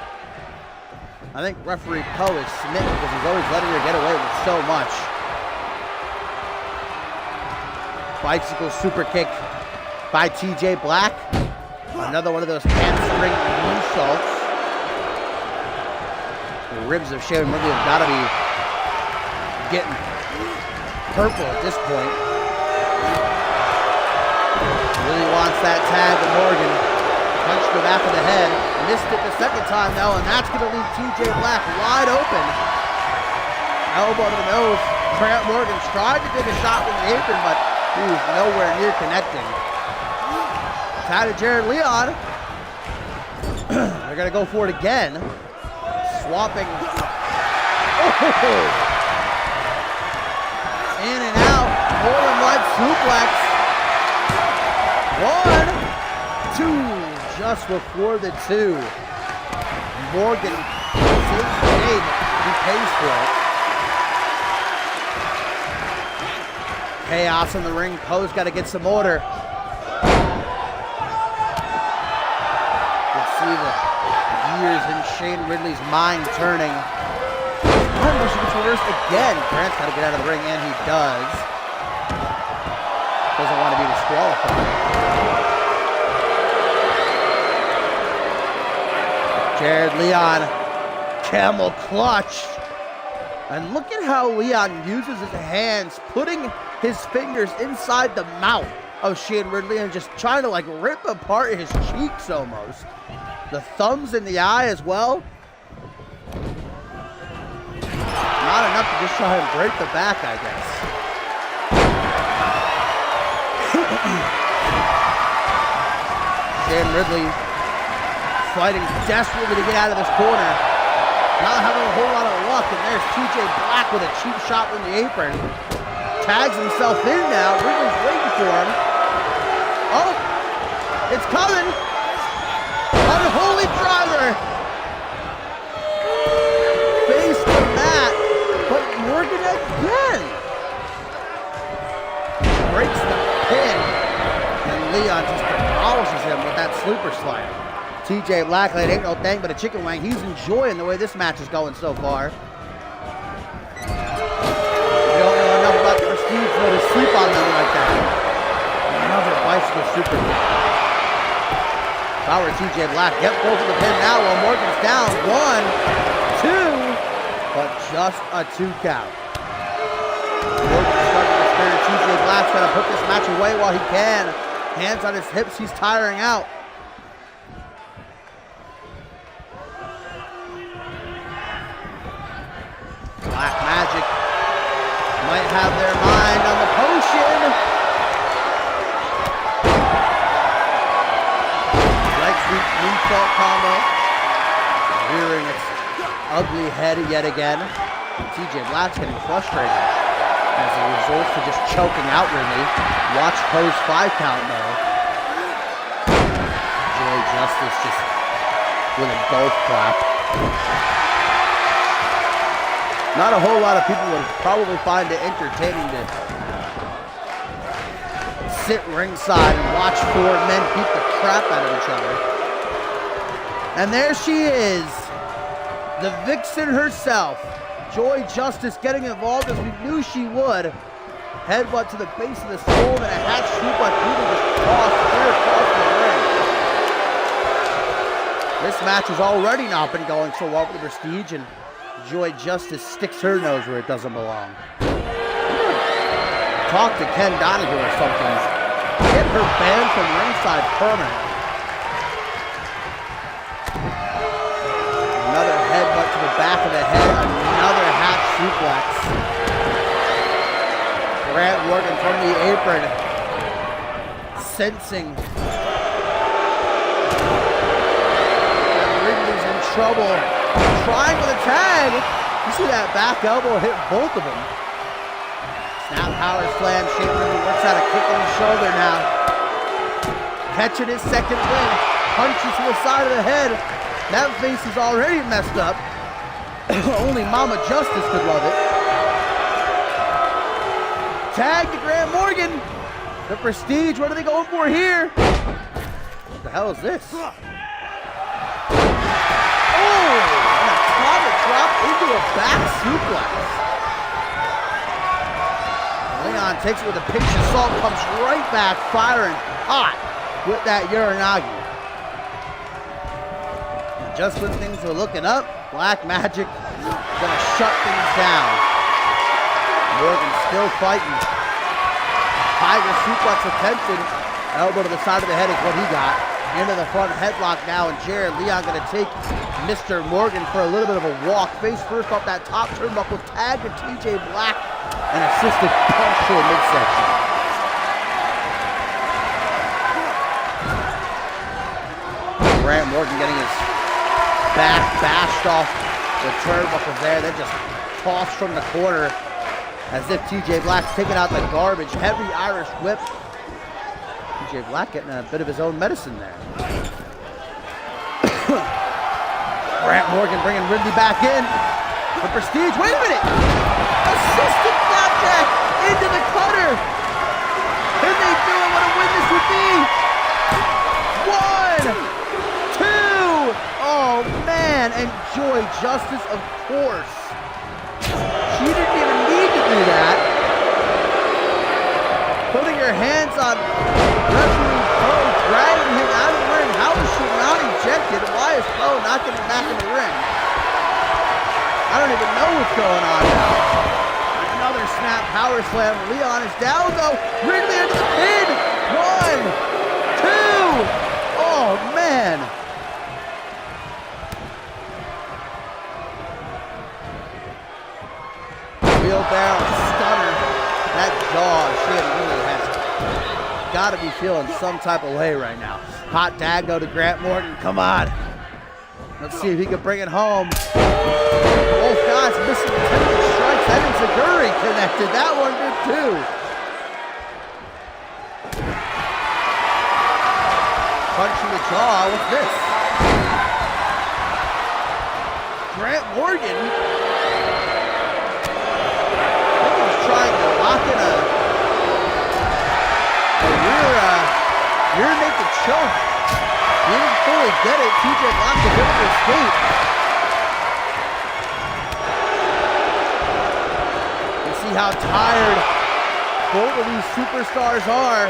I think referee Poe is smitten because he's always letting her get away with so much. Bicycle super kick by TJ Black. Another one of those hamstring moonsaults. The ribs of Shane Ridley have got to be getting purple at this point. Really wants that tag to Morgan. Punched the back of the head. Missed it the second time though, and that's going to leave TJ Black wide open. Elbow to the nose. Trent Morgan tried to take a shot with the apron, but he was nowhere near connecting. Tag to Jared Leon. They're going to go for it again. Swapping. Oh! In and out. Northern Light suplex. 1, 2. Just before the 2. Morgan saves the game. He pays for it. Chaos in the ring. Poe's got to get some order. You'll see the gears in Shane Ridley's mind turning. She gets reversed again. Grant's got to get out of the ring, and he does. Doesn't want to be disqualified. Jared Leon, camel clutch. And look at how Leon uses his hands, putting his fingers inside the mouth of Shane Ridley and just trying to like rip apart his cheeks almost. The thumbs in the eye as well. Not enough to just try and break the back, I guess. Shane Ridley fighting desperately to get out of this corner. Not having a whole lot of luck, and there's TJ Black with a cheap shot from the apron. Tags himself in now. Ridley's waiting for him. Oh, it's coming. Unholy driver. Face the mat, but Morgan again. Breaks the pin, and Leon just demolishes him with that sleeper slam. TJ Black, it ain't no thing but a chicken wing. He's enjoying the way this match is going so far. You don't know enough about the Prestige to sleep on them like that. Another bicycle super kick. Power TJ Black. Yep, go for the pin now while Morgan's down. 1, 2, but just a 2 count. Morgan's starting to spin. TJ Black's got to put this match away while he can. Hands on his hips, he's tiring out. Black Magic might have their mind on the potion. Leg sweep moonsault combo. Rearing its ugly head yet again. TJ Black's getting frustrated as a result for just choking outwardly. Watch Poe's 5 count though. Joy Justice just with a golf clap. Not a whole lot of people would probably find it entertaining to sit ringside and watch 4 men beat the crap out of each other. And there she is, the vixen herself, Joy Justice, getting involved as we knew she would. Headbutt to the base of the skull and a hat swoop like Peter just tossed clear across the ring. This match has already not been going so well for the Prestige, and Joy Justice sticks her nose where it doesn't belong. Talk to Ken Donahue or something. Get her banned from ringside permanent. Another headbutt to the back of the head. Another half suplex. Grant Morgan from the apron. Sensing that Ridley's in trouble. Trying for the tag. You see that back elbow hit both of them. Snap power slam. Shane Ridley works out a kick on the shoulder now. Catching his second win. Punches to the side of the head. That face is already messed up. Only Mama Justice could love it. Tag to Grant Morgan. The Prestige, what are they going for here? What the hell is this? Oh! And a atomic drop into a back suplex. Leon takes it with a pinch of salt, comes right back, firing hot with that Uranagi. And just when things were looking up, Black Magic gonna shut things down. Morgan still fighting. Tiger suplex attempted. Elbow to the side of the head is what he got. Into the front headlock now, and Jared Leon gonna take Mr. Morgan for a little bit of a walk. Face first off that top turnbuckle, tag to TJ Black, and assisted punch to the midsection. Grant Morgan getting his back bashed off the turnbuckles there. Then just tossed from the corner as if TJ Black's taking out the garbage. Heavy Irish whip. TJ Black getting a bit of his own medicine there. Grant Morgan bringing Ridley back in. The Prestige, wait a minute! Assisted flapjack into the cutter! Can they do it? What a win this would be! 1, 2! Oh man, and Joy Justice, of course. She didn't even need to do that. Putting her hands on referee Poe, dragging him out of the ring. How is she not ejected? Why is Poe not getting back in the ring? I don't even know what's going on now. Another snap power slam. Leon is down though. Ridley into the pin. 1, 2. Oh man. Wheelbarrow stunner. That jaw shit really has got to be feeling some type of way right now. Hot tag though to Grant Morgan. Come on. Let's see if he can bring it home. Both guys missing attempted strikes. That is Zaguri connected. That one did too. Punch in the jaw. What's this? Grant Morgan. I think he was trying to lock in a rear naked choke. He didn't fully get it. TJ Black was able to escape. You see how tired both of these superstars are.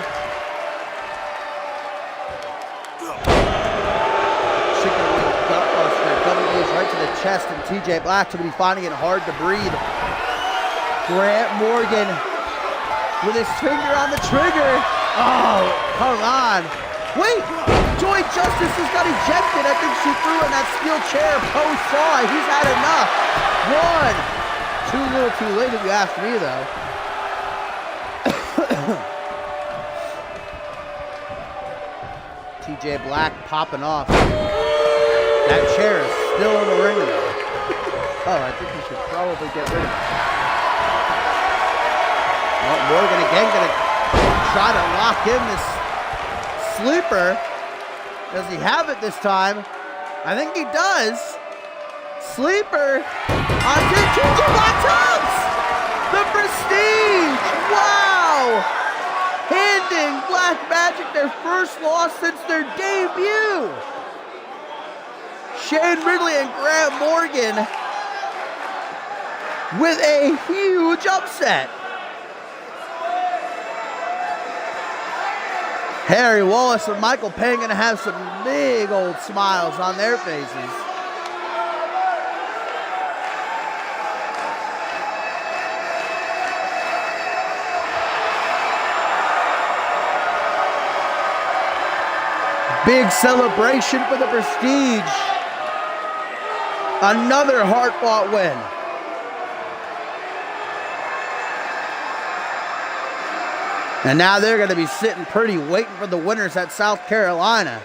Chicken wing gut buster. Double knees right to the chest, and TJ Black to be finding it hard to breathe. Grant Morgan with his finger on the trigger. Oh, come on. Wait, Joy Justice just got ejected. I think she threw in that steel chair. Poe saw it. He's had enough. 1. Too little too late if you ask me, though. TJ Black popping off. That chair is still in the ring, though. Oh, I think we should probably get rid of it. Well, Morgan again gonna try to lock in this sleeper. Does he have it this time? I think he does. Sleeper onto TJ Black Tops! The Prestige! Wow! Handing Black Magic their first loss since their debut. Shane Ridley and Grant Morgan with a huge upset. Harry Wallace and Michael Payne going to have some big old smiles on their faces. Big celebration for the Prestige. Another hard-fought win. And now they're going to be sitting pretty waiting for the winners at South Carolina.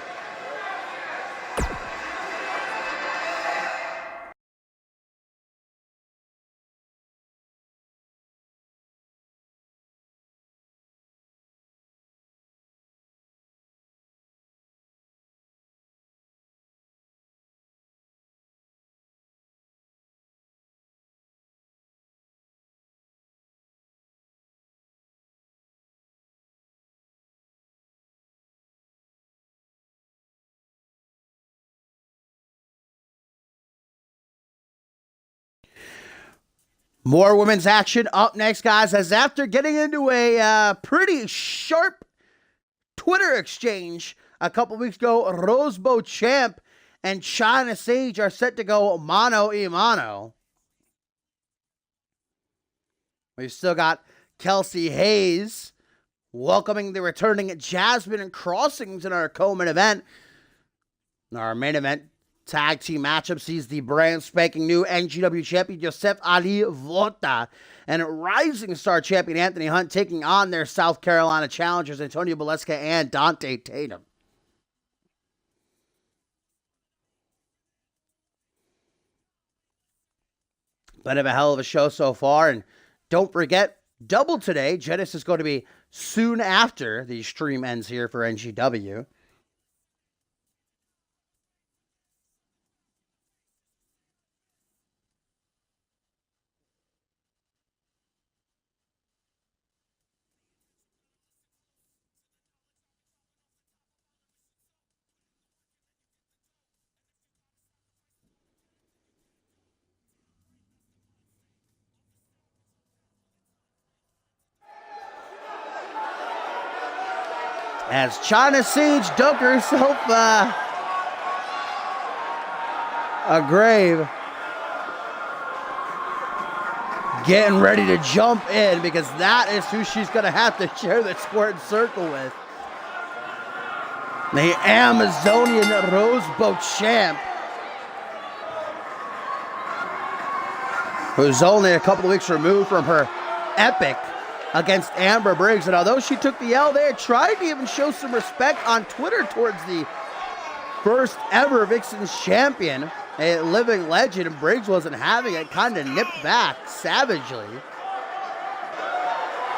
More women's action up next, guys, as after getting into a pretty sharp Twitter exchange a couple weeks ago, Rosebo Champ and China Sage are set to go mano a mano. We've still got Kelsey Hayes welcoming the returning Jasmine and Crossings in our co-main event. Our main event tag team matchup sees the brand spanking new NGW champion Joseph Ali Vota and rising star champion Anthony Hunt taking on their South Carolina challengers Antonio Baleska and Dante Tatum. Bit of a hell of a show so far, and don't forget, double today. Genesis is going to be soon after the stream ends here for NGW. As China Sage dug herself a grave. Getting ready to jump in because that is who she's going to have to share the squared circle with. The Amazonian Rosebo Champ, who's only a couple of weeks removed from her epic against Amber Briggs. And although she took the L there, tried to even show some respect on Twitter towards the first ever Vixens champion, a living legend, and Briggs wasn't having it, kind of nipped back savagely.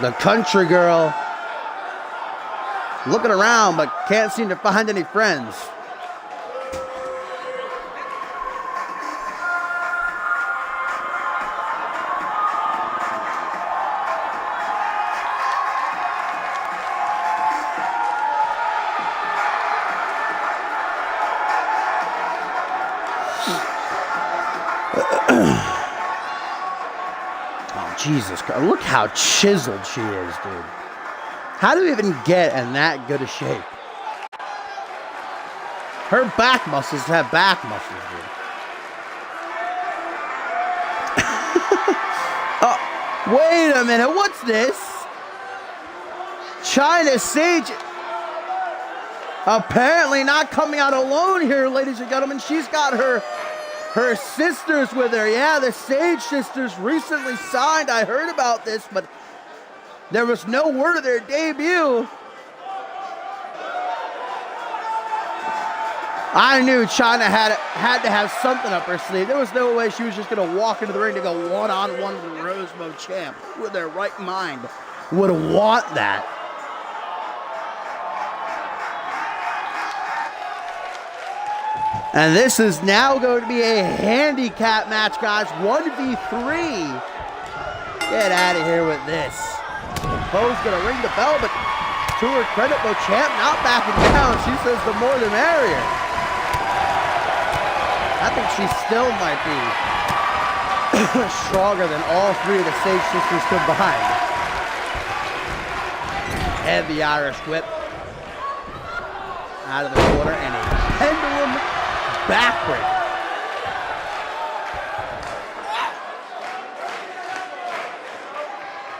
The country girl looking around but can't seem to find any friends. Jesus Christ, look how chiseled she is, dude. How do we even get in that good a shape? Her back muscles have back muscles, dude. Oh, wait a minute, what's this? China Sage apparently not coming out alone here, ladies and gentlemen. She's got her sisters with her. Yeah, the Sage sisters recently signed. I heard about this, but there was no word of their debut. I knew China had to have something up her sleeve. There was no way she was just going to walk into the ring to go one-on-one with the Rosebo Champ. Who in their right mind would want that? And this is now going to be a handicap match, guys. 1v3. Get out of here with this. Bo's going to ring the bell, but to her credit, Beauchamp not backing down. She says the more the merrier. I think she still might be stronger than all three of the Sage sisters combined. Heavy Irish whip. out of the corner and a pendulum backbreaker.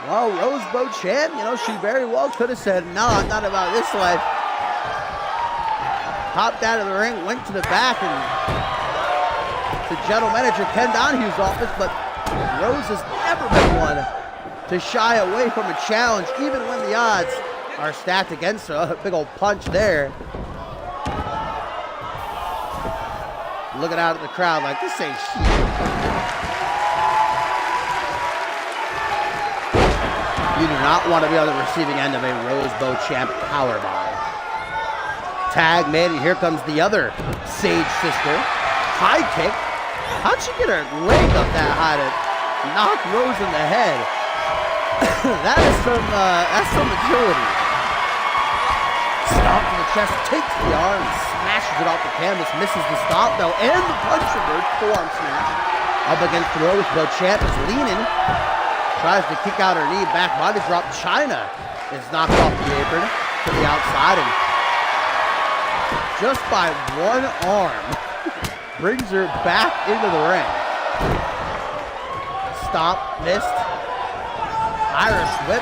Well, Rose Beauchamp, she very well could have said, no, not about this life. Hopped out of the ring, went to the back, and to general manager Ken Donahue's office, but Rose has never been one to shy away from a challenge, even when the odds are stacked against her. A big old punch there. Looking out at the crowd like, this ain't shit. You do not want to be on the receiving end of a Rose Beauchamp powerbomb. Tag made, and here comes the other Sage sister. High kick. How'd she get her leg up that high to knock Rose in the head? That's some agility. Stomp to the chest, takes the arm, smashes it off the canvas, misses the stop though, and the punch reversed, forearm smash. Up against Rose Beauchamp is leaning. Tries to kick out her knee, back body drop. Chyna is knocked off the apron to the outside, and just by one arm brings her back into the ring. Stomp, missed. Irish whip.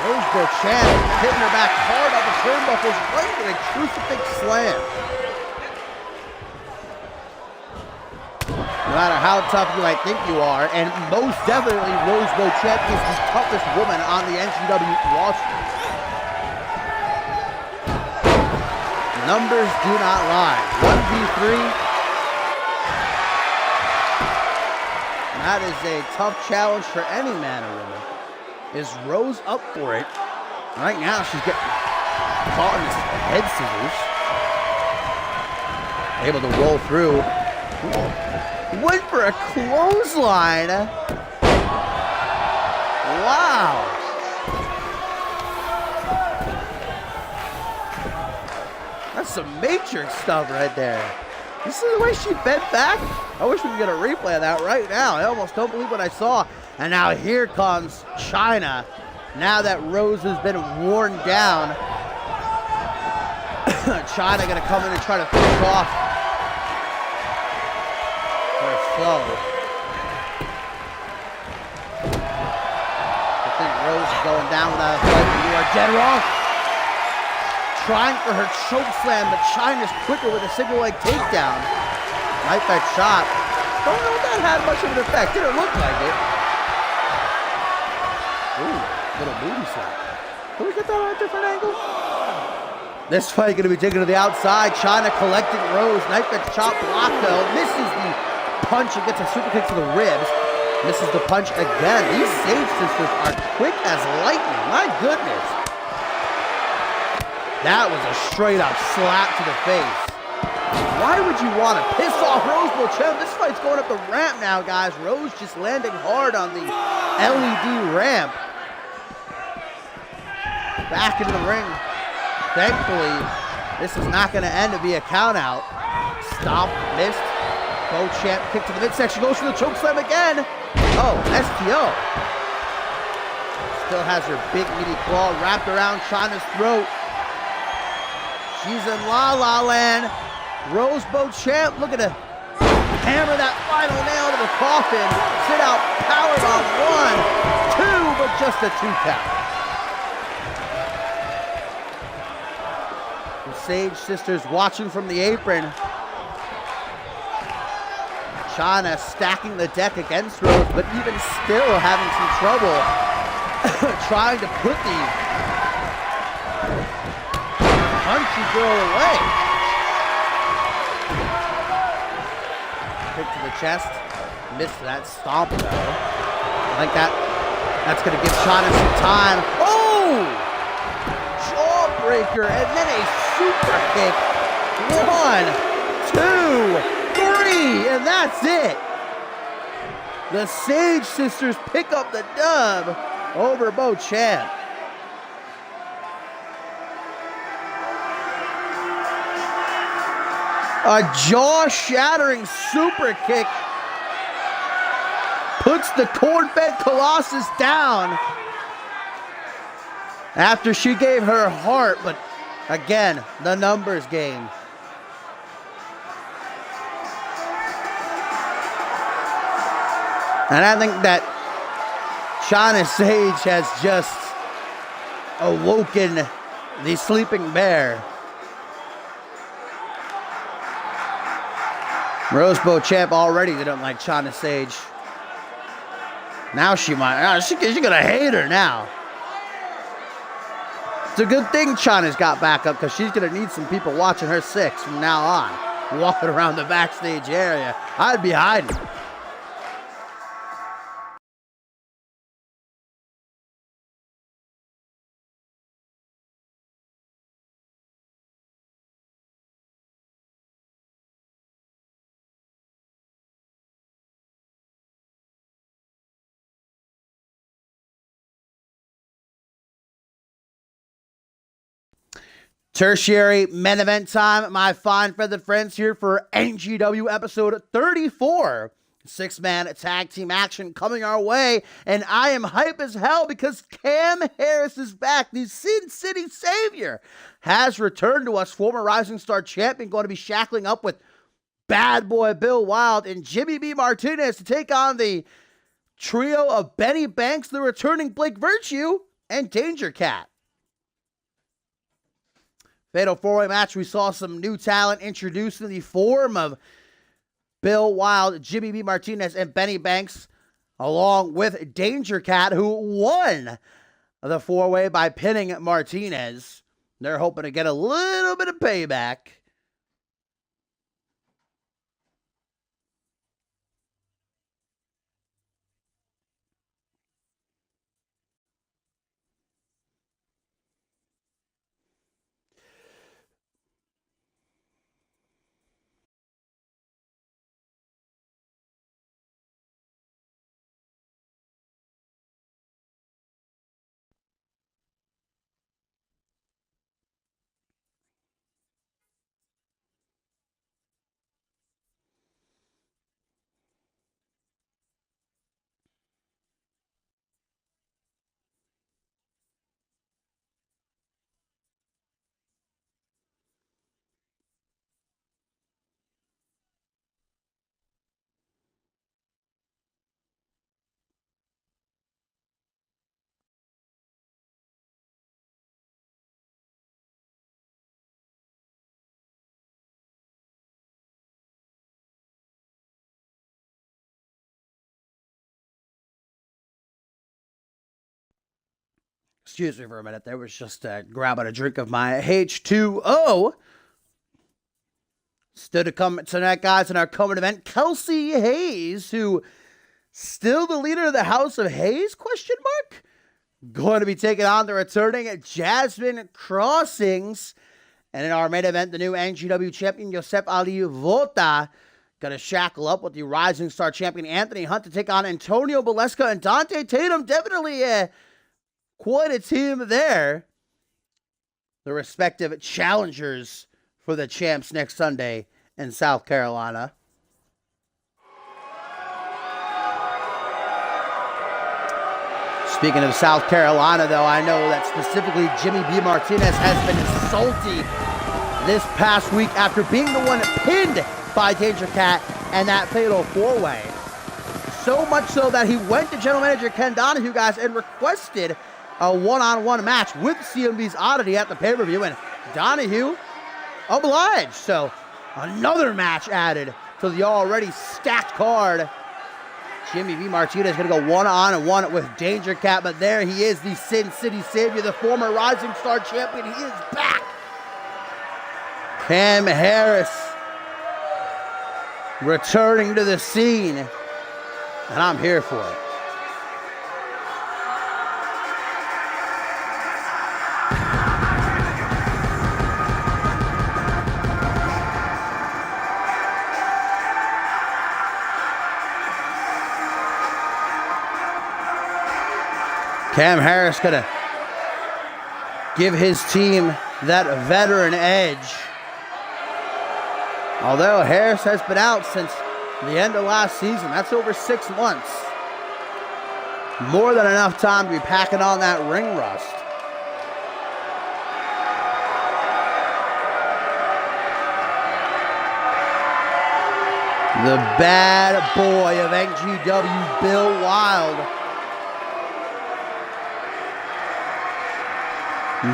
Rose Beauchamp hitting her back hard on the turnbuckles, right with a crucifix slam. No matter how tough you might think you are, and most definitely Rose Beauchamp is the toughest woman on the NGW roster. Numbers do not lie. 1v3. That is a tough challenge for any man or woman. Is Rose up for it? Right now she's getting caught in head scissors. Able to roll through. Went for a clothesline. Wow. That's some Matrix stuff right there. This is the way she bent back. I wish we could get a replay of that right now. I almost don't believe what I saw. And now here comes Chyna. Now that Rose has been worn down, Chyna gonna come in and try to finish off her flow. I think Rose is going down without a fight, but you are dead wrong. Trying for her choke slam, but Chyna's quicker with a single leg takedown. Knife edge shot. Don't know if that had much of an effect. Didn't look like it. Ooh, little booty slap. Can we get that on a different angle? This fight going to be taken to the outside. Chyna collecting Rose. Knife edge chop block though. Misses the punch and gets a super kick to the ribs. Misses the punch again. These Sage sisters are quick as lightning. My goodness. That was a straight up slap to the face. Why would you want to piss off Rose Beauchamp? This fight's going up the ramp now, guys. Rose just landing hard on the LED ramp. Back into the ring. Thankfully, this is not going to end to be a count out. Stop, missed. Beauchamp kick to the midsection, goes for the chokeslam again. Oh, STO. Still has her big meaty claw wrapped around Chyna's throat. She's in La La Land. Rose Beauchamp looking to hammer that final nail to the coffin. Sit out powerbomb 1, 2, but just a 2 count. The Sage sisters watching from the apron. Chyna stacking the deck against Rose, but even still having some trouble trying to put the punchy girl away. Kick to the chest. Missed that stomp though. I think that's going to give Chyna some time. Oh! Jawbreaker and then a super kick. 1, 2, 3, and that's it. The Sage sisters pick up the dub over Beauchamp. A jaw-shattering super kick puts the corn-fed Colossus down after she gave her heart, but Again, the numbers game. And I think that Shauna Sage has just awoken the sleeping bear. Rosebud champ already didn't like Shauna Sage. Now she might. She's gonna hate her now. It's a good thing Shauna's got back up because she's gonna need some people watching her six from now on. Walking around the backstage area. I'd be hiding. Tertiary main event time, my fine feathered friends, here for NGW episode 34. Six-man tag team action coming our way, and I am hype as hell because Cam Harris is back. The Sin City Savior has returned to us. Former Rising Star champion going to be shackling up with Bad Boy Bill Wild and Jimmy B. Martinez to take on the trio of Benny Banks, the returning Blake Virtue, and Danger Cat. Fatal four-way match, we saw some new talent introduced in the form of Bill Wild, Jimmy B. Martinez, and Benny Banks, along with Danger Cat, who won the four-way by pinning Martinez. They're hoping to get a little bit of payback. Excuse me for a minute. There was just grabbing a drink of my H2O. Still to come tonight, guys, in our coming event, Kelsey Hayes, who still the leader of the House of Hayes, question mark? Going to be taking on the returning Jasmine Crossings. And in our main event, the new NGW champion, Yosef Ali Vota, going to shackle up with the Rising Star champion, Anthony Hunt, to take on Antonio Baleska and Dante Tatum. Definitely quite a team there. The respective challengers for the champs next Sunday in South Carolina. Speaking of South Carolina, though, I know that specifically Jimmy B. Martinez has been salty this past week after being the one pinned by Danger Cat and that fatal four-way. So much so that he went to General Manager Ken Donahue, guys, and requested a one-on-one match with CMV's Oddity at the pay-per-view, and Donahue obliged. So another match added to the already stacked card. Jimmy B. Martinez is going to go one-on-one with Danger Cat, but there he is, the Sin City Savior, the former Rising Star champion. He is back. Cam Harris returning to the scene, and I'm here for it. Cam Harris gonna give his team that veteran edge. Although Harris has been out since the end of last season, that's over 6 months. More than enough time to be packing on that ring rust. The bad boy of NGW, Bill Wild.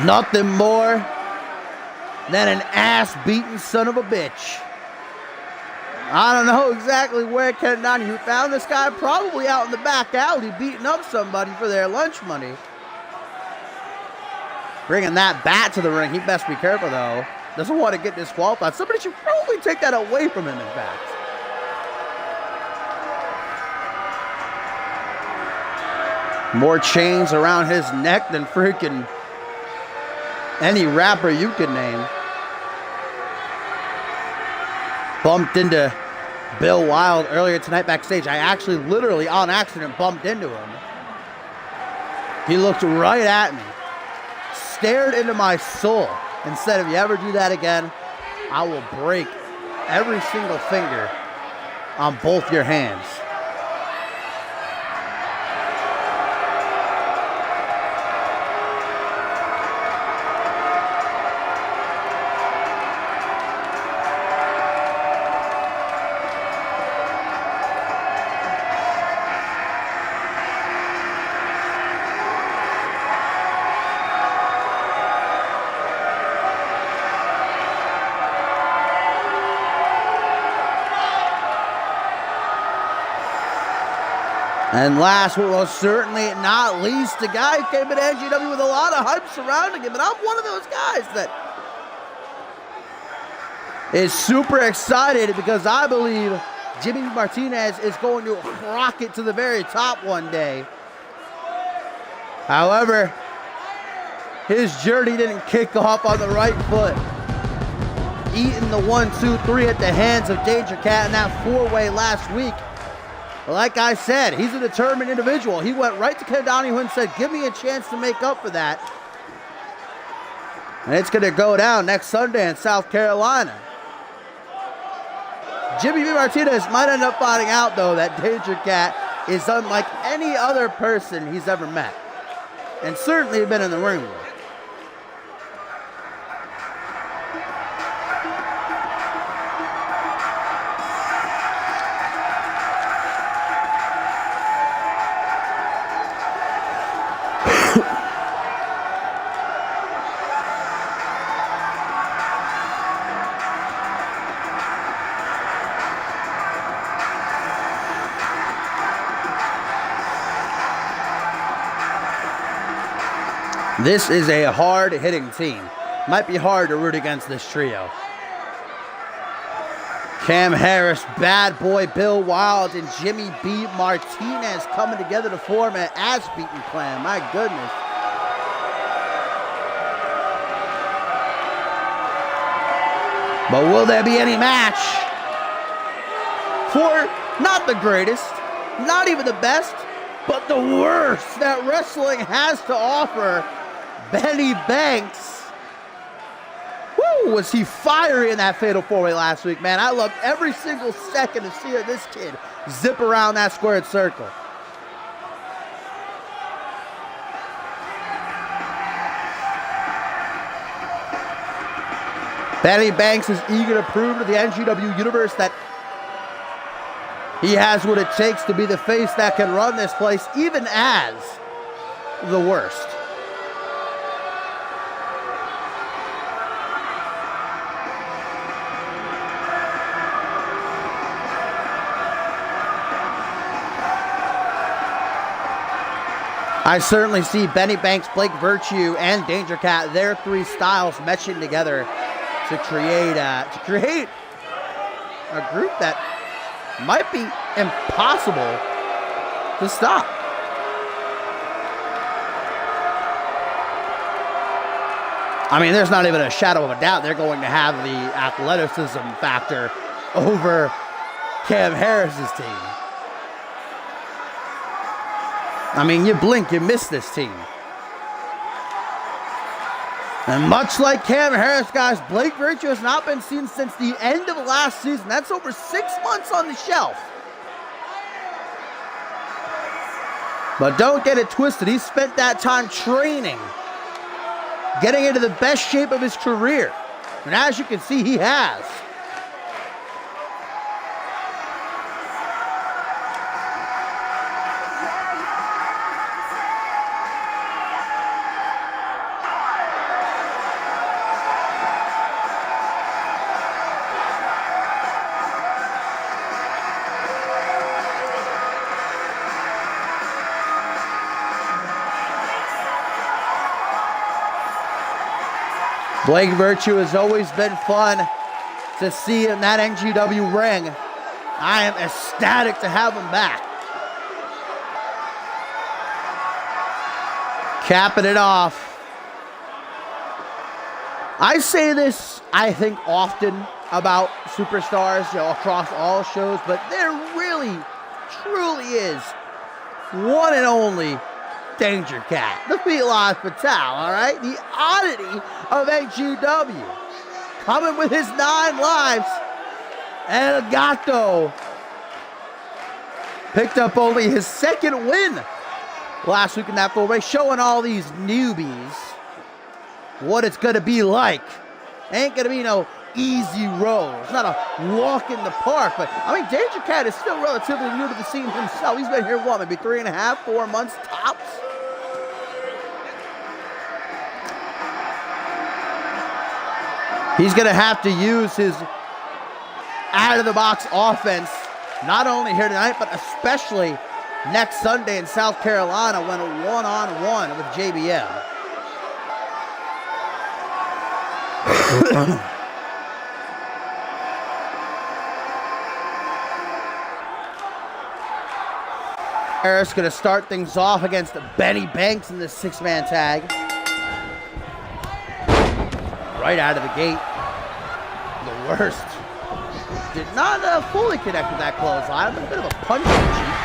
Nothing more than an ass-beating son of a bitch. I don't know exactly where Ken Donahue found this guy. Probably out in the back alley beating up somebody for their lunch money. Bringing that bat to the ring. He best be careful, though. Doesn't want to get disqualified. Somebody should probably take that away from him, in fact. More chains around his neck than freaking any rapper you could name. Bumped into Bill Wild earlier tonight backstage. I actually literally on accident bumped into him. He looked right at me, stared into my soul, and said, if you ever do that again, I will break every single finger on both your hands. And last but most certainly not least, the guy who came in NGW with a lot of hype surrounding him. And I'm one of those guys that is super excited because I believe Jimmy Martinez is going to rocket to the very top one day. However, his journey didn't kick off on the right foot. Eating the 1-2-3 at the hands of Danger Cat in that four-way last week. Like I said, he's a determined individual. He went right to Ken Donahue and said, give me a chance to make up for that. And it's going to go down next Sunday in South Carolina. Jimmy B. Martinez might end up finding out, though, that Danger Cat is unlike any other person he's ever met. And certainly been in the ring with. This is a hard-hitting team. Might be hard to root against this trio. Cam Harris, Bad Boy Bill Wild, and Jimmy B. Martinez coming together to form an ass-beating clan. My goodness. But will there be any match for not the greatest, not even the best, but the worst that wrestling has to offer? Benny Banks. Woo, was he fiery in that fatal four-way last week, man. I loved every single second of seeing this kid zip around that squared circle. Benny Banks is eager to prove to the NGW universe that he has what it takes to be the face that can run this place, even as the worst. I certainly see Benny Banks, Blake Virtue, and Danger Cat, their three styles meshing together to create a group that might be impossible to stop. I mean, there's not even a shadow of a doubt they're going to have the athleticism factor over Cam Harris's team. I mean, you blink, you miss this team. And much like Cam Harris, guys, Blake Virtue has not been seen since the end of last season. That's over 6 months on the shelf. But don't get it twisted. He spent that time training, getting into the best shape of his career. And as you can see, he has. Blake Virtue has always been fun to see in that NGW ring. I am ecstatic to have him back. Capping it off. I say this, I think, often about superstars, across all shows, but there really, truly is one and only Danger Cat, the Feline Fatale, all right? The oddity of NGW. Coming with his 9 lives. El Gato picked up only his 2nd win last week in that full race, showing all these newbies what it's going to be like. Ain't going to be no easy road. It's not a walk in the park, but I mean, Danger Cat is still relatively new to the scene himself. He's been here, what, maybe 3.5, 4 months tops? He's going to have to use his out-of-the-box offense, not only here tonight, but especially next Sunday in South Carolina when one-on-one with JBM. Harris going to start things off against Benny Banks in this 6-man tag. Right out of the gate. The worst. Did not fully connect with that clothesline. A bit of a punch in the cheek.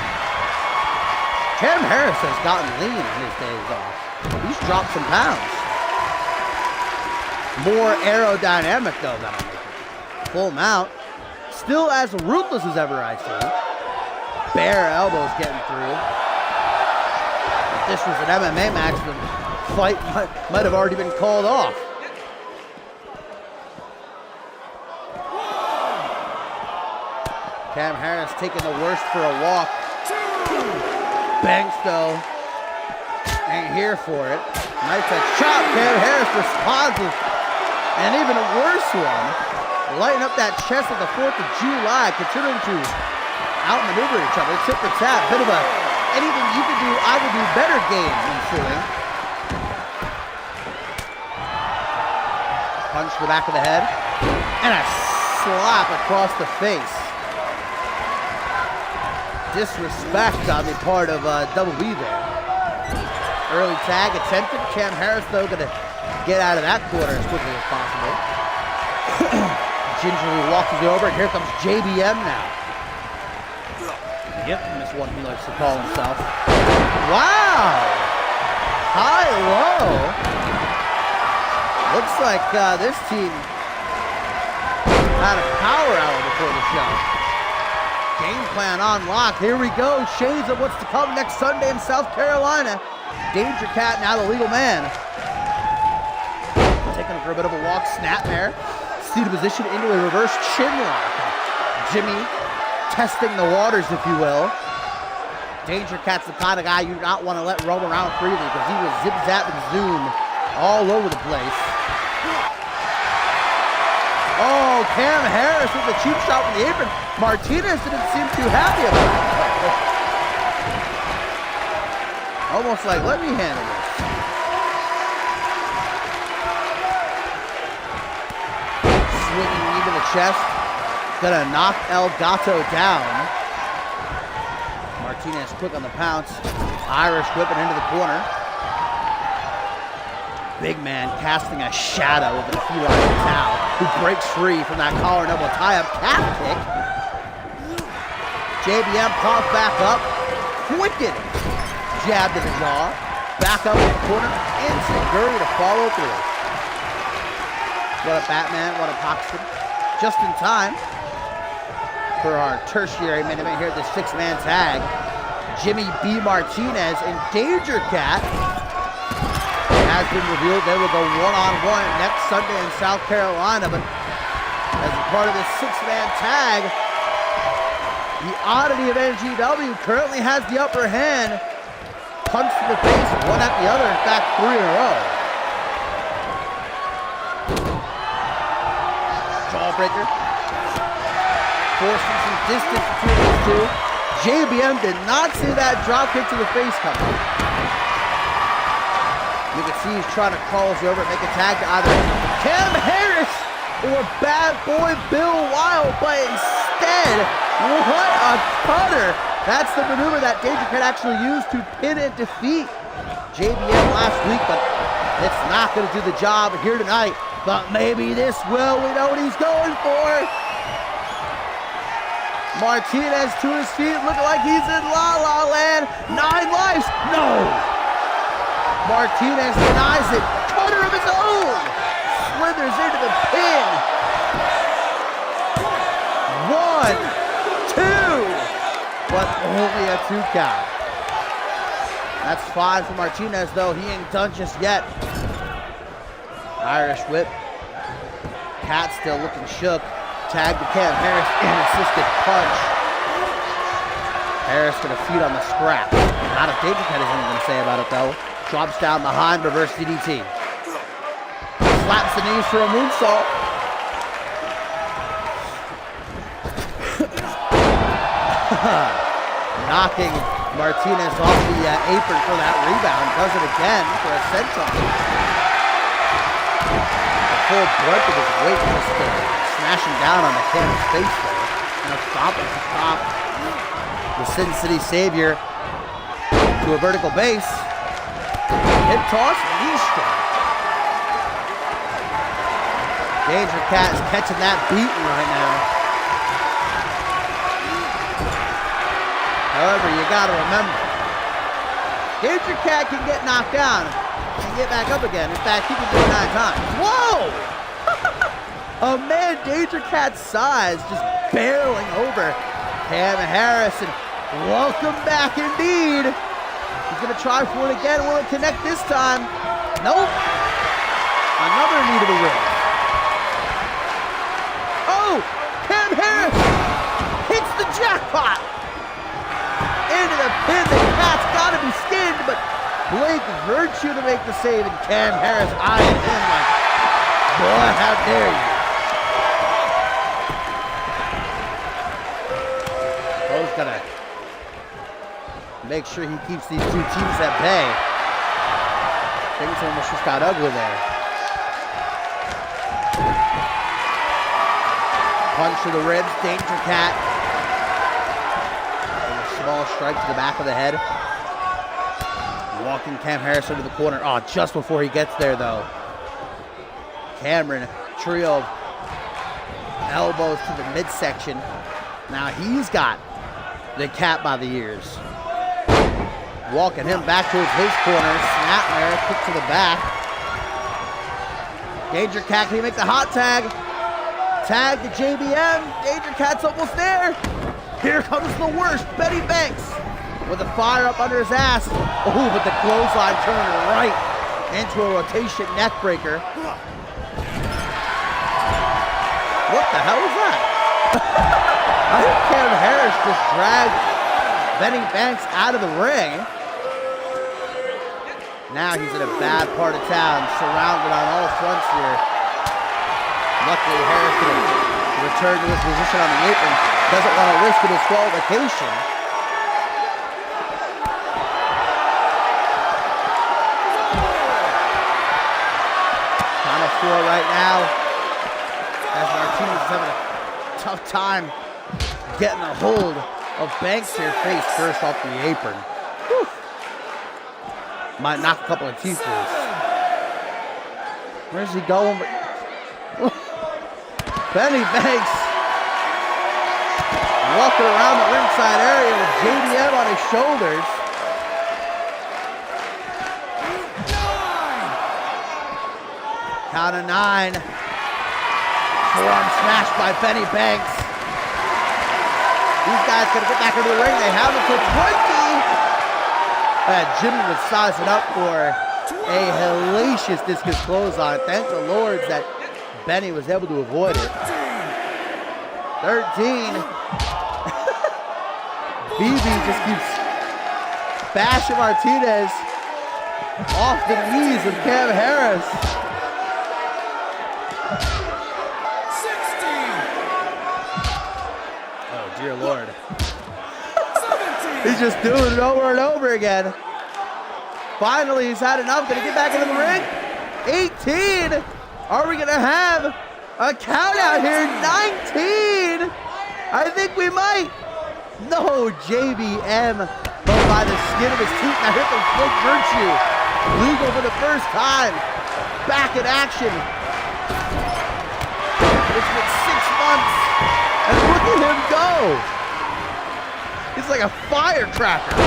Cam Harris has gotten lean in his days off. He's dropped some pounds. More aerodynamic, though, than I'm making. Full mount. Still as ruthless as ever I see. Bare elbows getting through. If this was an MMA match, the fight might have already been called off. Cam Harris taking the worst for a walk. Banks, though, ain't here for it. Nice chop. Cam Harris responds with an even worse one. Lighting up that chest at the 4th of July, continuing to outmaneuver each other. Tip for tap. Bit of a anything you can do, I will do better game ensuing. Punch to the back of the head. And a slap across the face. Disrespect on the part of Double B there. Early tag attempted. Cam Harris, though, going to get out of that corner as quickly as possible. Gingerly walks it over, and here comes JBM now. The infamous one he likes to call himself. Wow! High-low. Looks like this team had a power hour before the show. Game plan on lock. Here we go. Shades of what's to come next Sunday in South Carolina. Danger Cat now the legal man. Taking for a bit of a walk. Snapmare. Seated position into a reverse chin lock. Jimmy testing the waters, if you will. Danger Cat's the kind of guy you do not want to let roam around freely because he will zip, zap, and zoom all over the place. Oh, Cam Harris with the cheap shot from the apron. Martinez didn't seem too happy about it. Almost like, let me handle this. Swinging knee to the chest. Gonna knock El Gato down. Martinez quick on the pounce. Irish whipping into the corner. Big man casting a shadow with the Feline Fatale, who breaks free from that collar and elbow tie-up calf kick. JBM pops back up. Wicked jab to the jaw. Back up in the corner. Instant Gurry to follow through. What a Batman, what a Poxton. Just in time for our tertiary main event here at the 6-man tag. Jimmy B. Martinez and Danger Cat has been revealed. They will go one-on-one next Sunday in South Carolina, but as a part of this 6-man tag, the oddity of NGW currently has the upper hand. Punch to the face, one at the other, in fact, 3 in a row. Jawbreaker. Forcing some distance between these two. JBM did not see that drop kick to the face coming. You can see he's trying to cross over and make a tag to either Cam Harris or bad boy Bill Wild, but instead, what a cutter. That's the maneuver that Danger Cat actually used to pin and defeat JBM last week, but it's not going to do the job here tonight. But maybe this will. We know what he's going for. Martinez to his feet, looking like he's in La La Land. 9 lives. No. Martinez denies it. Cutter of his own. Slithers into the pin. 1, 2. But only a 2 count. That's 5 for Martinez, though. He ain't done just yet. Irish whip. Cat still looking shook. Tag to Cam Harris and assisted punch. Harris gonna feed on the scrap. Not a Danger Cat is anything gonna say about it though. Drops down behind, reverse DDT. Slaps the knees for a moonsault. Knocking Martinez off the apron for that rebound. Does it again for a senton. The full brunt of his weight just smashing down on the Cam's face there. Now stop it, stop. The Sin City Savior to a vertical base. Hip toss, knee strike. Danger Cat is catching that beating right now. However, you gotta remember, Danger Cat can get knocked down and get back up again. In fact, he can do it 9 times. Whoa! A man Danger Cat's size just barreling over Cam Harris, and welcome back indeed. He's gonna try for it again. Will it connect this time? Nope. Another knee to the ribs. Oh, Cam Harris hits the jackpot. Into the pin. The Cat's gotta be skinned, but Blake Virtue to make the save, and Cam Harris eyeing him like, boy, how dare you. Bo's gonna make sure he keeps these 2 teams at bay. Things almost just got ugly there. Punch to the ribs, Danger Cat. Small strike to the back of the head. Walking Cam Harris into the corner. Oh, just before he gets there, though. Cameron, trio of elbows to the midsection. Now he's got the Cat by the ears. Walking him back towards his corner. Snapmare, kick to the back. Danger Cat, can he make the hot tag? Tag to JBM. Danger Cat's almost there. Here comes the worst, Benny Banks, with a fire up under his ass. Oh, but the clothesline turned right into a rotation neck breaker. What the hell was that? I think Cam Harris just dragged Benny Banks out of the ring. Now he's in a bad part of town, surrounded on all fronts here. Luckily, Harris can return to his position on the apron. Doesn't want to risk a disqualification. Count of 4 right now. As Martinez is having a tough time getting a hold of Banks here, face first off the apron. Whew. Might knock a couple of teeth loose. Where's he going? Benny Banks walking around the ringside area with JBM on his shoulders. 9. Count of 9. Forearm smashed by Benny Banks. These guys gonna get back into the ring. They have it for 20. Jimmy was sizing up for a hellacious discus clothesline. Thank the Lords that Benny was able to avoid it. 13. BB just keeps bashing Martinez off the knees of Cam Harris. 16. Oh, dear Lord. He's just doing it over and over again. Finally, he's had enough. Gonna get back into the ring. 18. Are we going to have a count out here? 19. I think we might. No, JBM, but by the skin of his teeth. Now here comes Blake Virtue. Legal for the first time. Back in action. It's been 6 months. And look at him go. He's like a firecracker.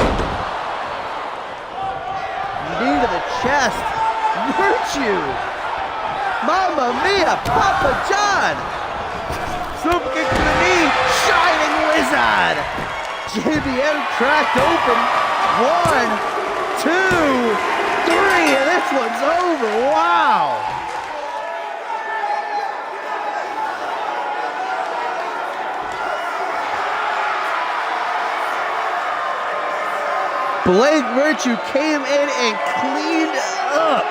Knee to the chest. Virtue. Mamma mia, Papa John. Super kick to the knee. Shining Wizard. JBM cracked open. 1, 2, 3. And this one's over. Wow. Blake Virtue came in and cleaned up.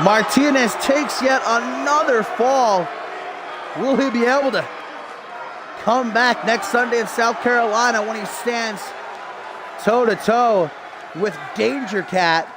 Martinez takes yet another fall. Will he be able to come back next Sunday in South Carolina when he stands toe-to-toe with Danger Cat?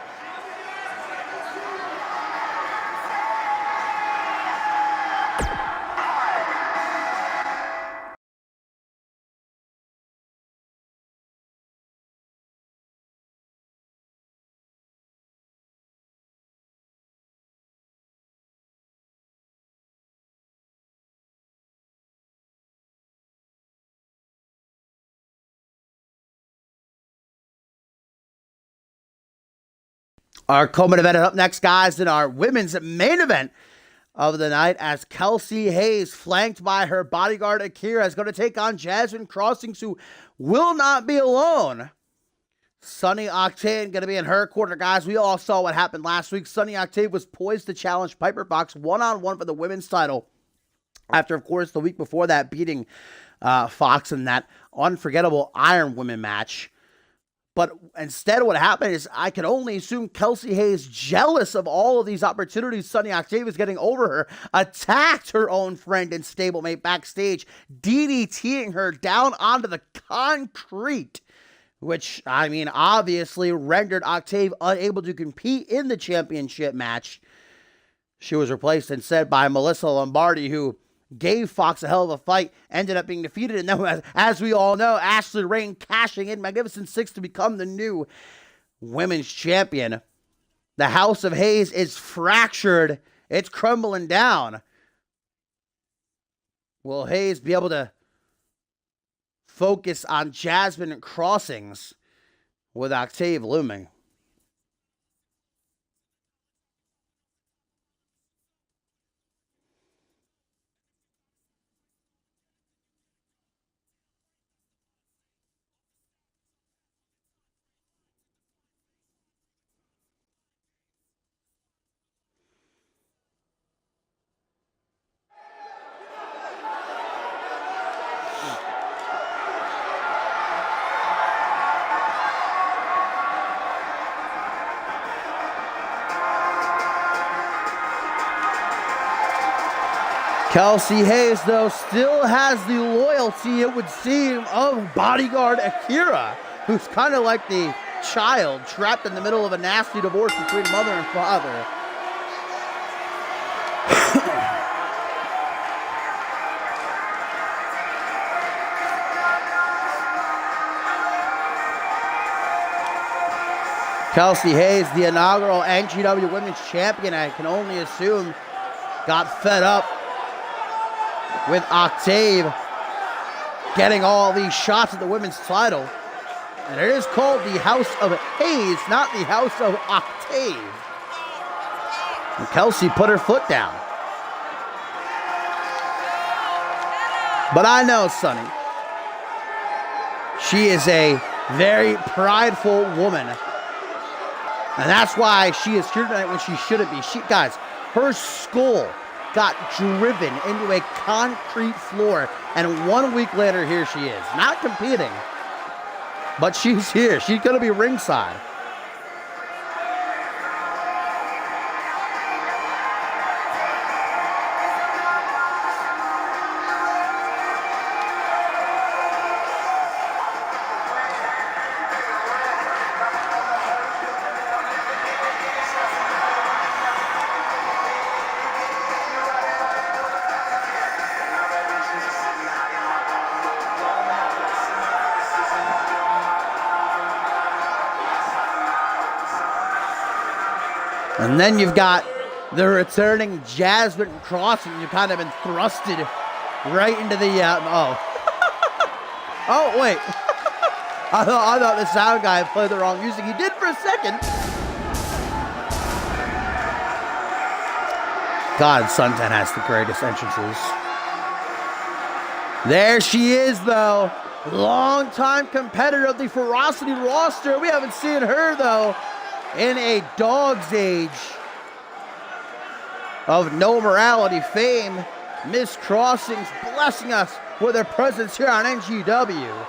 Our co-main event up next, guys, in our women's main event of the night, as Kelsey Hayes, flanked by her bodyguard Akira, is going to take on Jasmine Crossings, who will not be alone. Sunny Octane going to be in her corner, guys. We all saw what happened last week. Sunny Octane was poised to challenge Piper Fox one-on-one for the women's title after, of course, the week before that beating Fox in that unforgettable Iron Women match. But instead, what happened is, I can only assume Kelsey Hayes, jealous of all of these opportunities Sunny Octave is getting over her, attacked her own friend and stablemate backstage, DDTing her down onto the concrete, which, I mean, obviously rendered Octave unable to compete in the championship match. She was replaced instead by Melissa Lombardi, who gave Fox a hell of a fight, ended up being defeated, and then, as we all know, Ashley Rain cashing in Magnificent Six to become the new women's champion. The House of Hayes is fractured. It's crumbling down. Will Hayes be able to focus on Jasmine Crossings with Octave looming? Kelsey Hayes, though, still has the loyalty, it would seem, of bodyguard Akira, who's kind of like the child trapped in the middle of a nasty divorce between mother and father. Kelsey Hayes, the inaugural NGW Women's Champion, I can only assume, got fed up with Octave getting all these shots at the women's title. And it is called the House of Hayes, not the House of Octave. And Kelsey put her foot down. But I know Sunny. She is a very prideful woman. And that's why she is here tonight when she shouldn't be. Guys, her skull got driven into a concrete floor, and 1 week later, here she is. Not competing, but she's here. She's going to be ringside. And then you've got the returning Jasmine Crossing. You've kind of been thrusted right into the, oh, wait. I thought the sound guy played the wrong music. He did for a second. God, Suntan has the greatest entrances. There she is, though. Longtime competitor of the Ferocity roster. We haven't seen her, though, in a dog's age of no morality fame. Miss Crossings blessing us with her presence here on NGW.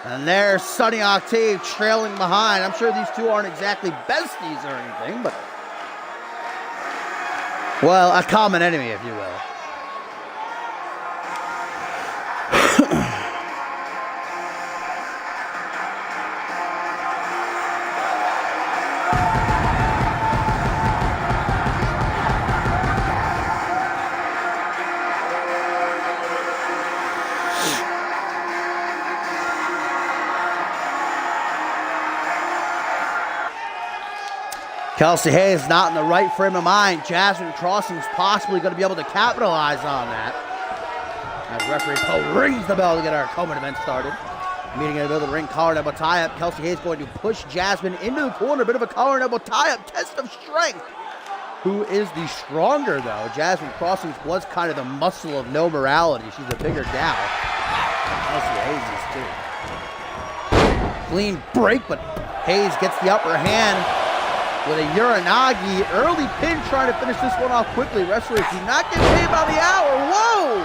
And there's Sunny Octave trailing behind. I'm sure these two aren't exactly besties or anything, but, well, a common enemy, if you will. Kelsey Hayes not in the right frame of mind. Jasmine Crossing's possibly going to be able to capitalize on that. As referee Poe rings the bell to get our co-main event started. Meeting in the middle of the ring, collar and elbow tie-up. Kelsey Hayes going to push Jasmine into the corner. Bit of a collar and elbow tie-up. Test of strength. Who is the stronger, though? Jasmine Crossings was kind of the muscle of no morality. She's a bigger gal. Kelsey Hayes is too. Clean break, but Hayes gets the upper hand with a Uranagi. Early pin trying to finish this one off quickly. Wrestlers do not get paid by the hour. Whoa!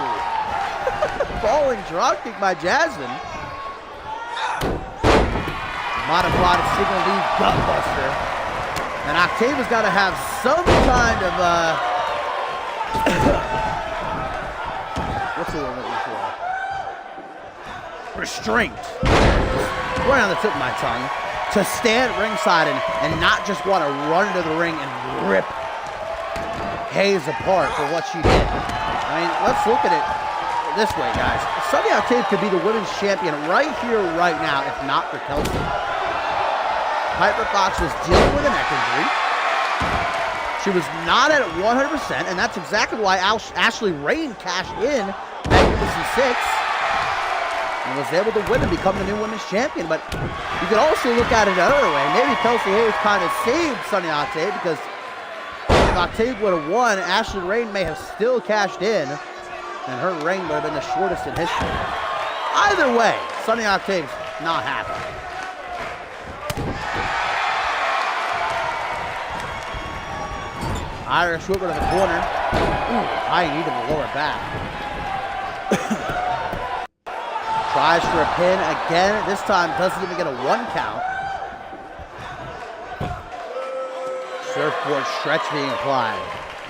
Falling dropkick by Jasmine. Modified single lead gutbuster. And Octavia's got to have some kind of, what's the word I'm looking for? Restraint. Right on the tip of my tongue. To stand ringside and not just want to run into the ring and rip Hayes apart for what she did. I mean, let's look at it this way, guys. Sunny Octave could be the women's champion right here, right now, if not for Kelsey. Piper Fox was dealing with a neck injury. She was not at 100%, and that's exactly why Ashley Rain cashed in Magnificent 6. And was able to win and become the new women's champion. But you could also look at it another way. Maybe Kelsey Hayes kind of saved Sunny Octave, because if Octave would have won, Ashley Rain may have still cashed in, and her reign would have been the shortest in history. Either way, Sunny Octave's not happy. Irish whip to the corner. Ooh, high knee to the lower back. Tries for a pin again. This time doesn't even get a 1 count. Surfboard stretch being applied.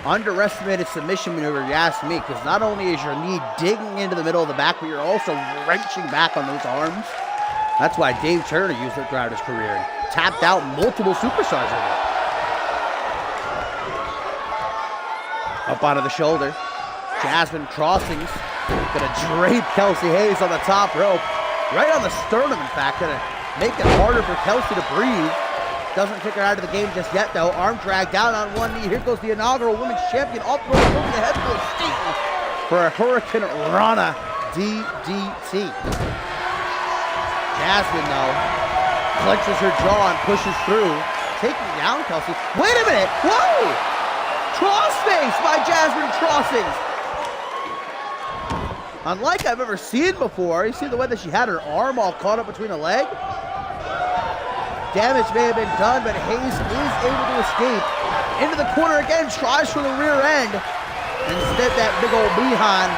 Underestimated submission maneuver, you ask me, because not only is your knee digging into the middle of the back, but you're also wrenching back on those arms. That's why Dave Turner used it throughout his career and tapped out multiple superstars with it. Up out of the shoulder. Jasmine Crossings gonna drape Kelsey Hayes on the top rope. Right on the sternum, in fact. Gonna make it harder for Kelsey to breathe. Doesn't kick her out of the game just yet, though. Arm drag down on one knee. Here goes the inaugural women's champion. Off the rope, moving ahead for a Sting for a Hurricane Rana DDT. Jasmine, though, clenches her jaw and pushes through. Taking down Kelsey. Wait a minute. Whoa! Crossface by Jasmine Crossings. Unlike I've ever seen before. You see the way that she had her arm all caught up between her leg? Damage may have been done, but Hayes is able to escape. Into the corner again, tries for the rear end. Instead, that big old behind.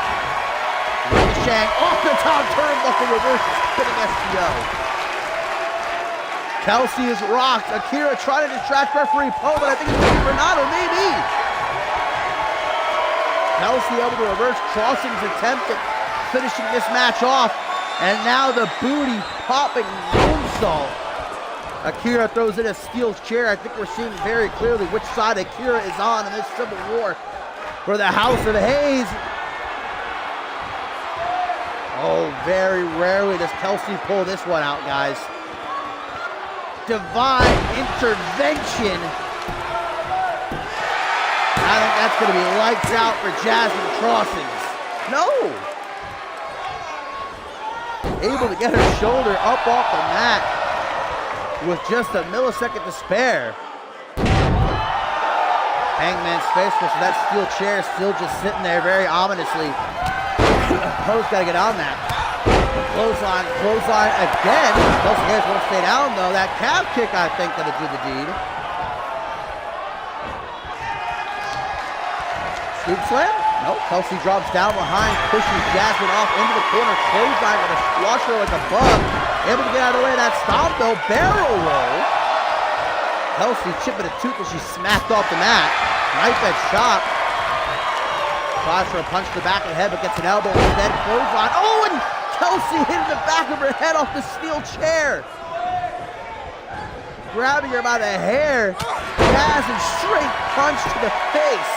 Ricocheting off the top turnbuckle, reverse spinning STO. Kelsey is rocked. Akira trying to distract referee Poe, but I think it's going to be Renato, maybe. Kelsey able to reverse Crossing's attempt at finishing this match off. And now the booty popping moonsault. Akira throws in a steel chair. I think we're seeing very clearly which side Akira is on in this civil war for the House of Hayes. Oh, very rarely does Kelsey pull this one out, guys. Divine intervention I think that's going to be lights out for Jasmine Crossings. No! Able to get her shoulder up off the mat with just a millisecond to spare. Hangman's face, so that steel chair is still just sitting there very ominously. Post got to get on that. Clothesline again. Kelsey Hayes won't stay down though. That calf kick, I think, going to do the deed. Scoop slam? Nope. Kelsey drops down behind, pushes Jasmine off into the corner. Clothesline with a squash her like a bug. Able to get out of the way of that stomp though. Barrel roll. Kelsey chipping a tooth as she smacked off the mat. Knife edge chop. Tries for a punch to the back of the head, but gets an elbow instead. Clothesline. Oh, and Kelsey hitting the back of her head off the steel chair. Grabbing her by the hair. Jazz and straight punch to the face.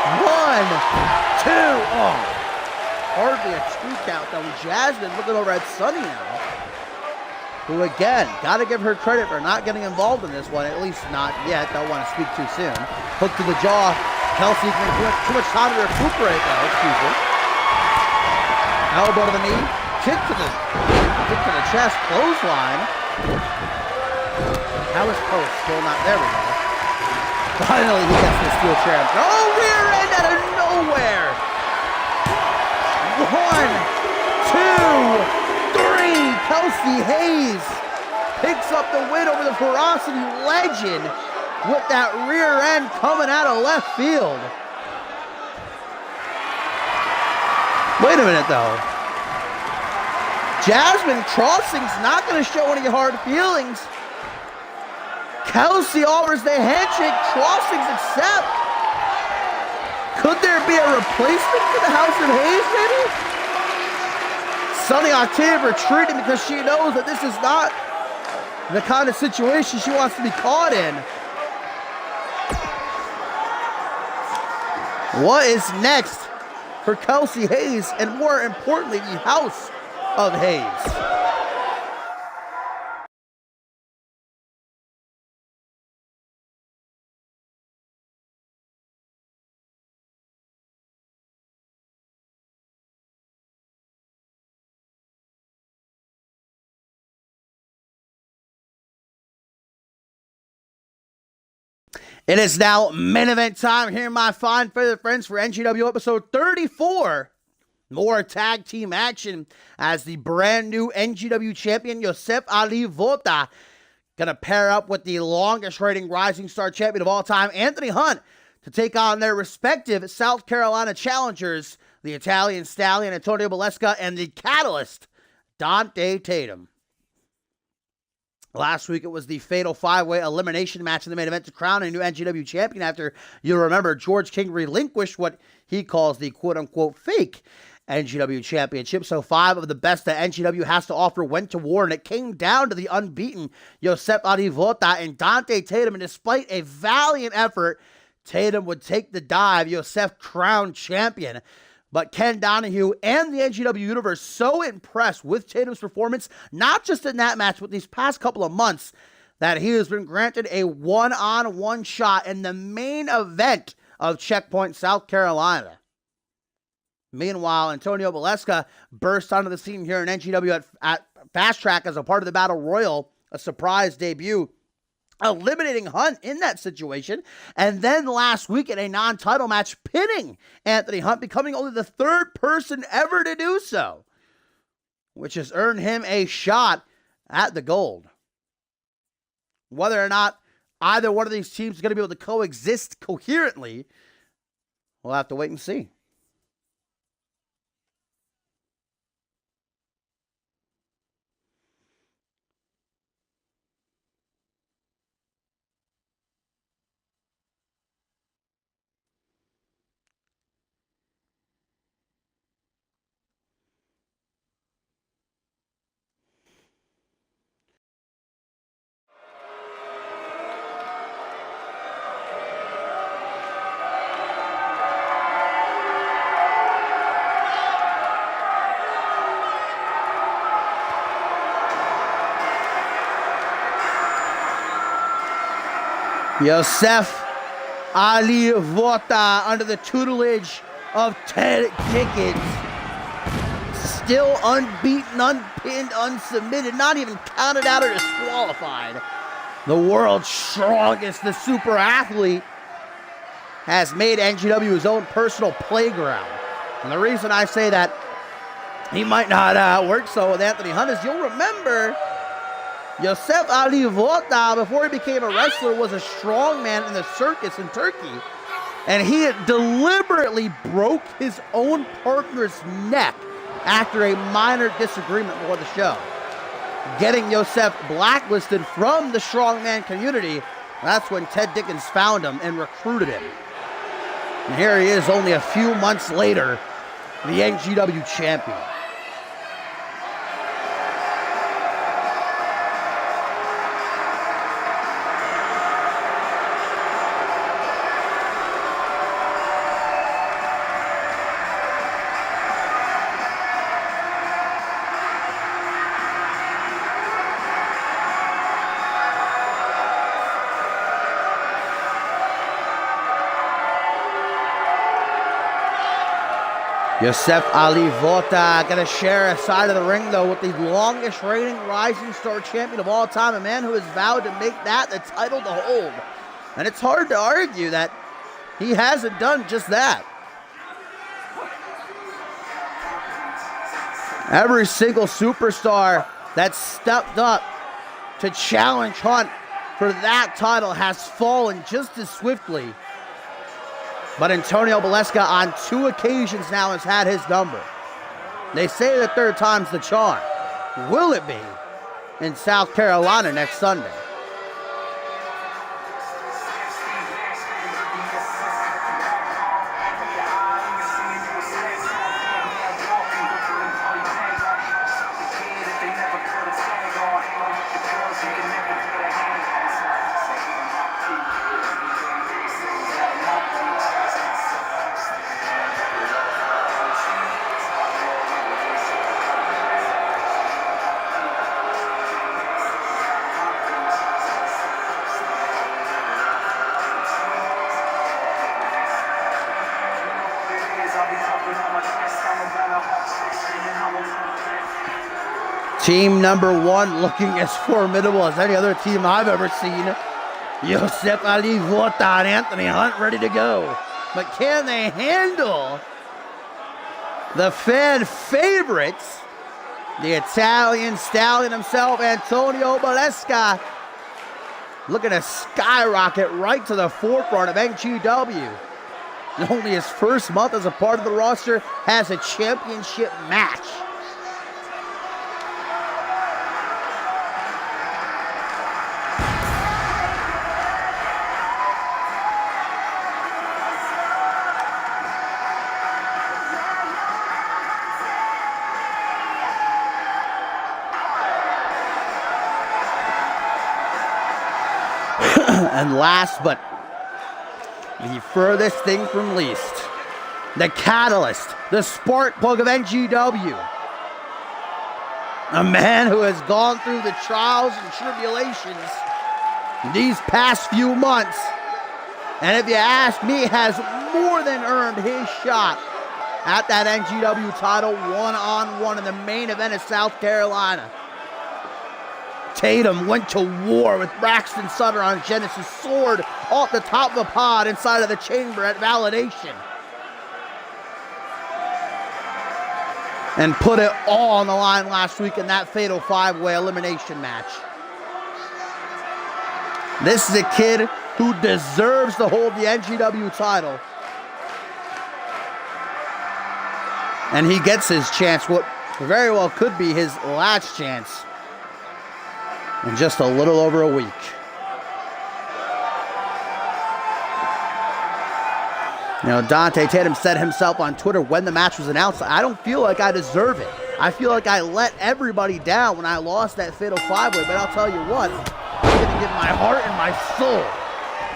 1, 2. Oh, hardly a 2 count though. Jasmine looking over at Sunny now, who again, gotta give her credit for not getting involved in this one, at least not yet. Don't want to speak too soon. Hook to the jaw. Kelsey too much time to recuperate though. Excuse me. Elbow to the knee. Kick to the chest. Clothesline. How is Post still not there? We go. Finally, he gets the steel chair. Oh, rear end out of nowhere. 1, 2, 3. Kelsey Hayes picks up the win over the Ferocity legend with that rear end coming out of left field. Wait a minute, though. Jasmine Crossing's not going to show any hard feelings. Kelsey offers the handshake. Crossings accept. Could there be a replacement for the House of Hayes, maybe? Sunny Octave retreating because she knows that this is not the kind of situation she wants to be caught in. What is next for Kelsey Hayes, and more importantly, the House of Hayes? It is now main event time here, my fine feathered friends, for NGW episode 34. More tag team action as the brand new NGW champion, Yosef Ali Vota, going to pair up with the longest reigning Rising Star champion of all time, Anthony Hunt, to take on their respective South Carolina challengers, the Italian Stallion, Antonio Baleska, and the Catalyst, Dante Tatum. Last week, it was the fatal 5-way elimination match in the main event to crown a new NGW champion after, you'll remember, George King relinquished what he calls the quote-unquote fake NGW championship. So 5 of the best that NGW has to offer went to war, and it came down to the unbeaten Yosef Ali Vota and Dante Tatum. And despite a valiant effort, Tatum would take the dive, Yosef crowned champion. But Ken Donahue and the NGW Universe so impressed with Tatum's performance, not just in that match, but these past couple of months, that he has been granted a one-on-one shot in the main event of Checkpoint, South Carolina. Meanwhile, Antonio Baleska burst onto the scene here in NGW at Fast Track as a part of the Battle Royal, a surprise debut, eliminating Hunt in that situation, and then last week in a non-title match, pinning Anthony Hunt, becoming only the 3rd person ever to do so, which has earned him a shot at the gold. Whether or not either one of these teams is going to be able to coexist coherently, we'll have to wait and see. Yosef Ali Vota under the tutelage of Ted Dickens. Still unbeaten, unpinned, unsubmitted, not even counted out or disqualified. The world's strongest, the super athlete, has made NGW his own personal playground. And the reason I say that he might not work so with Anthony Hunt is you'll remember Yosef Ali Vota, before he became a wrestler, was a strongman in the circus in Turkey. And he deliberately broke his own partner's neck after a minor disagreement before the show, getting Yosef blacklisted from the strongman community. That's when Ted Dickens found him and recruited him. And here he is only a few months later, the NGW champion. Yosef Ali Vota going to share a side of the ring, though, with the longest reigning Rising Star champion of all time, a man who has vowed to make that the title to hold. And it's hard to argue that he hasn't done just that. Every single superstar that stepped up to challenge Hunt for that title has fallen just as swiftly. But Antonio Baleska on 2 occasions now has had his number. They say the third time's the charm. Will it be in South Carolina next Sunday? Team number 1 looking as formidable as any other team I've ever seen. Yosef Ali Vota and Anthony Hunt ready to go. But can they handle the fan favorites? The Italian stallion himself, Antonio Baleska, looking to skyrocket right to the forefront of NGW. Only his first month as a part of the roster has a championship match. And last but the furthest thing from least, the catalyst, the spark plug of NGW. A man who has gone through the trials and tribulations these past few months. And if you ask me, has more than earned his shot at that NGW title one-on-one in the main event of South Carolina. Tatum went to war with Braxton Sutter on Genesis, sword off the top of a pod inside of the chamber at Validation. And put it all on the line last week in that fatal 5-way elimination match. This is a kid who deserves to hold the NGW title. And he gets his chance, what very well could be his last chance, in just a little over a week. You know, Dante Tatum said himself on Twitter when the match was announced, I don't feel like I deserve it. I feel like I let everybody down when I lost that fatal 5-way, but I'll tell you what, I'm going to give my heart and my soul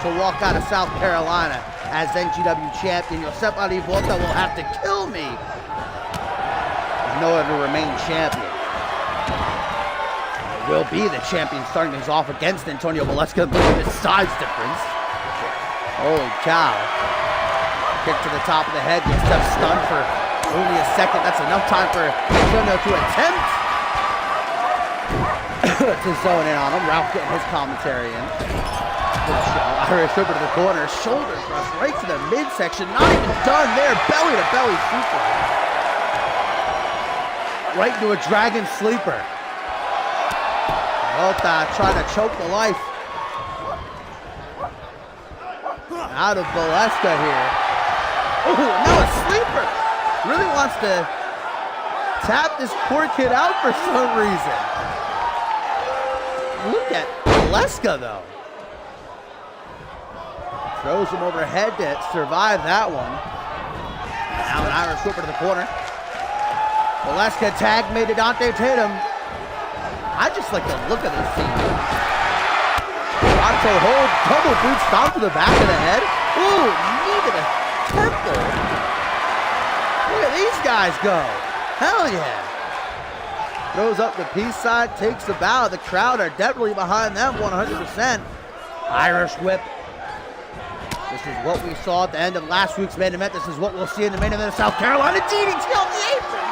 to walk out of South Carolina as NGW champion. Yosef Ali Vota will have to kill me in order to remain champion. Will be the champion starting things off against Antonio Baleska, but with his size difference. Holy cow. Kick to the top of the head. Gets Steph stunned for only a second. That's enough time for Antonio to attempt to zone in on him. Ralph getting his commentary in. Good show. Irish Whipper to the corner. Shoulder thrust right to the midsection. Not even done there. Belly to belly super. Right into a dragon sleeper. Ota trying to choke the life out of Valeska here. Oh, now a sleeper. Really wants to tap this poor kid out for some reason. Look at Valeska though. Throws him overhead to survive that one. Now an Irish Whipper to the corner. Valeska tag made to Dante Tatum. I just like the look of this scene. Toronto hold, double boot stomp to the back of the head. Ooh, knee to the temple. Look at these guys go. Hell yeah. Throws up the peace sign, takes the bow. The crowd are definitely behind them 100%. Irish whip. This is what we saw at the end of last week's main event. This is what we'll see in the main event of South Carolina. DDT on the apron.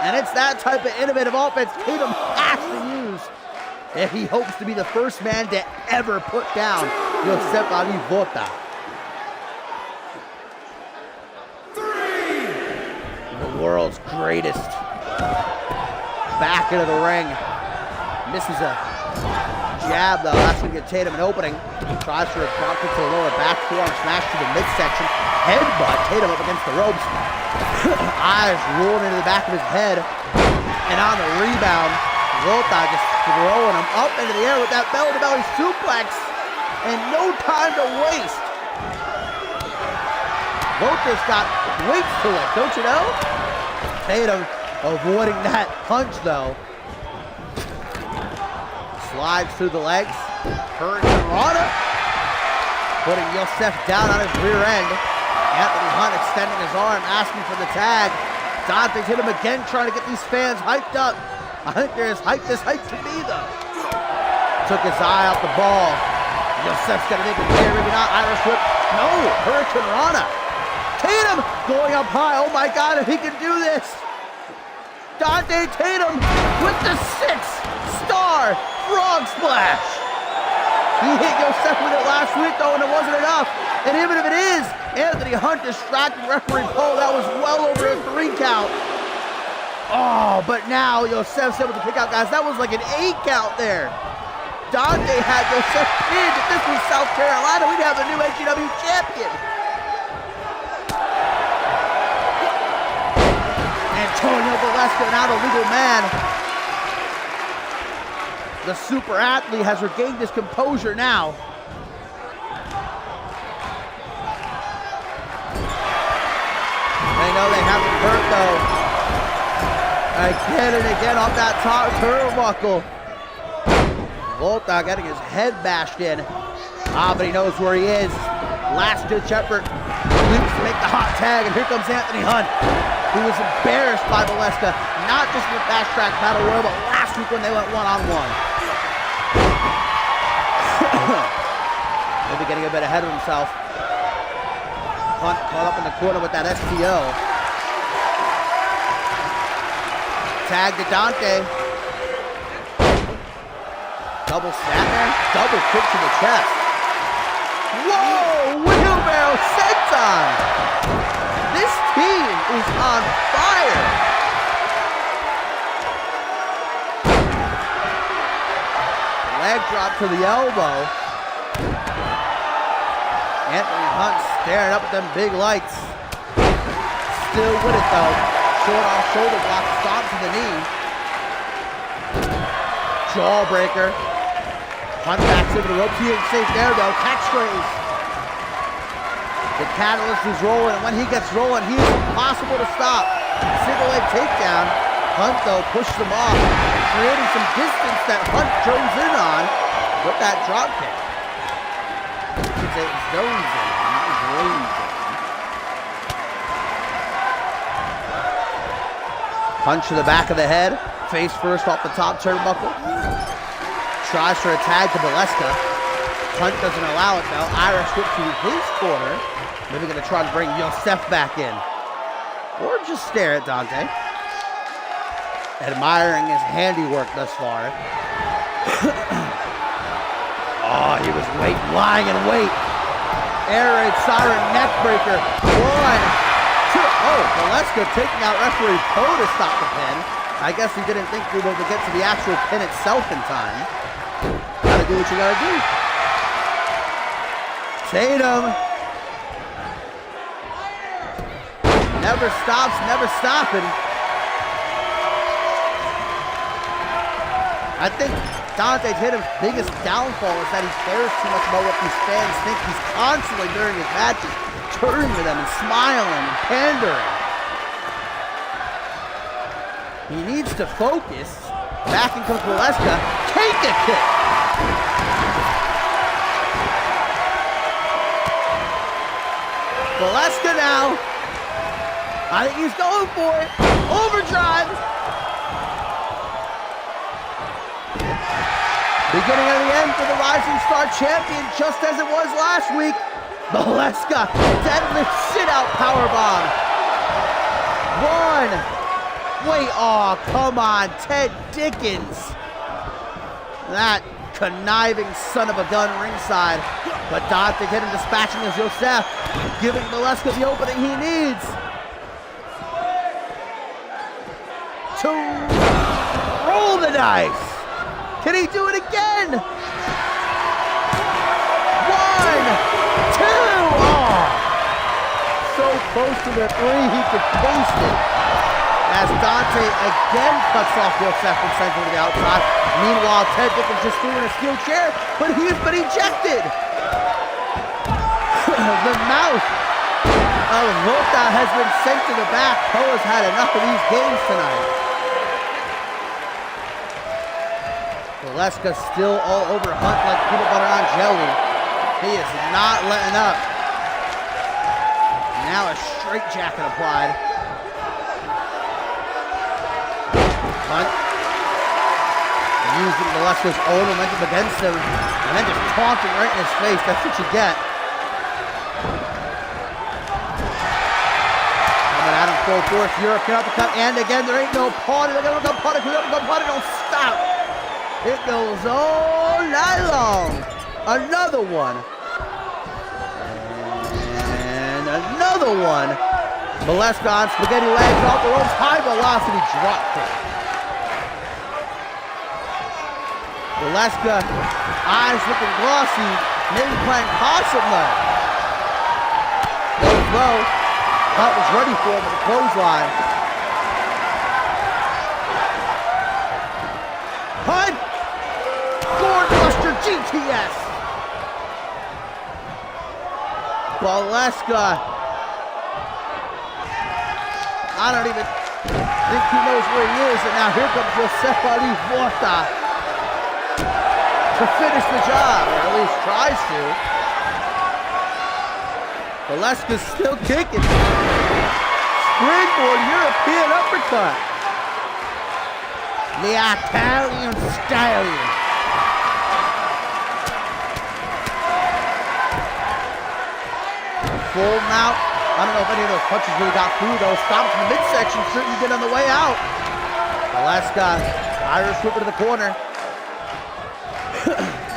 And it's that type of innovative offense Tatum has to use if he hopes to be the first man to ever put down Josep Ali Vota. The world's greatest. Back into the ring. Misses a jab though. That's going to get Tatum an opening. Tries for a drop kick to the lower back, forearm smash to the midsection. Headbutt. Tatum up against the ropes. Eyes rolling into the back of his head. And on the rebound, Volta just throwing him up into the air with that belly-to-belly suplex. And no time to waste. Volta's got weights to lift, don't you know? Tatum avoiding that punch though. Slides through the legs. Hurricane Rana. Putting Yosef down on his rear end. Anthony Hunt extending his arm, asking for the tag. Dante's hit him again, trying to get these fans hyped up. I think they're as hyped as hyped to be, though. Took his eye off the ball. Yosef's got to make it clear, maybe not. Irish whip. No, Hurricane Rana. Tatum going up high. Oh my God, if he can do this. Dante Tatum with the 6-star frog splash. He hit Yosef with it last week, though, and it wasn't enough. And even if it is, Anthony Hunt distracting referee Poe. That was well over a 3 count. Oh, but now Yosef's able to kick out, guys. That was like an 8 count there. Dante had Yosef pinned. If this was South Carolina, we'd have a new NGW champion. Antonio Valeska, now the legal man. The super athlete has regained his composure now. They know they haven't hurt though. Again and again off that top turnbuckle. Volta getting his head bashed in. But he knows where he is. Last ditch effort. Leaps to make the hot tag, and here comes Anthony Hunt, who was embarrassed by Valeska, not just in the fast track battle royal, but last week when they went one-on-one. Maybe getting a bit ahead of himself. Hunt caught up in the corner with that STO. Tag to Dante. Double snap there. Double kick to the chest. Whoa! Wheelbarrow senton! This team is on fire! Leg drop to the elbow. Anthony Hunt staring up at them big lights. Still with it though. Short off shoulder block, stomp to the knee. Jawbreaker. Hunt backs into the ropes. He ain't safe there though. Catchphrase. The Catalyst is rolling, and when he gets rolling, he is impossible to stop. Single leg takedown. Hunt though pushes him off, creating some distance that Hunt goes in on with that drop kick. Zones in, not zones in. Punch to the back of the head, face first off the top turnbuckle. Tries for a tag to Valeska. Hunt doesn't allow it though. Irish whip to his corner. Maybe gonna try to bring Yosef back in. Or just stare at Dante. Admiring his handiwork thus far. Oh, he was lying in wait. Air raid siren neckbreaker. 1, 2. Oh, Valeska taking out referee Poe to stop the pin. I guess he didn't think we were able to get to the actual pin itself in time. Gotta do what you gotta do. Tatum. Never stops, never stopping. I think Dante Tatum's biggest downfall is that he cares too much about what these fans think. He's constantly during his matches turning to them and smiling and pandering. He needs to focus. Back in comes Valeska. Take a kick. Valeska now. I think he's going for it. Overdrive. Beginning of the end for the Rising Star Champion, just as it was last week. Valeska, deadlift sit-out powerbomb. 1. Wait, oh, come on, Ted Dickens. That conniving son of a gun ringside. But Dante hit him dispatching as Joseph, giving Valeska the opening he needs. 2. Roll the dice. Can he do it again? 1, 2. Oh! So close to the 3, he could taste it. As Dante again cuts off Joseph and sends him to the outside. Meanwhile, Ted Dickens just threw in a steel chair, but he's been ejected. The mouth of Volta has been sent to the back. Poe has had enough of these games tonight. Valeska still all over Hunt like peanut butter on jelly. He is not letting up. Now a straight jacket applied. Hunt using Valeska's own momentum against him and then just taunting right in his face. That's what you get. Coming at him full force. European uppercut, and again there ain't no party. They're gonna go party. Don't stop. It goes all night long. Another one. And another one. Valeska on spaghetti legs off the ropes. High velocity drop kick. Valeska, eyes looking glossy. Maybe playing possum mode. Goes low. Hunt was ready for him with a clothesline. Hunt! Gourbuster GTS! Valeska. I don't even think he knows where he is. And now here comes Joseph Ali Volta to finish the job, or at least tries to. Valeska's still kicking. Springboard European uppercut. The Italian Stallion. Full mount. I don't know if any of those punches really got through though. Stops in the midsection, certainly did on the way out. Valeska, Irish whip to the corner.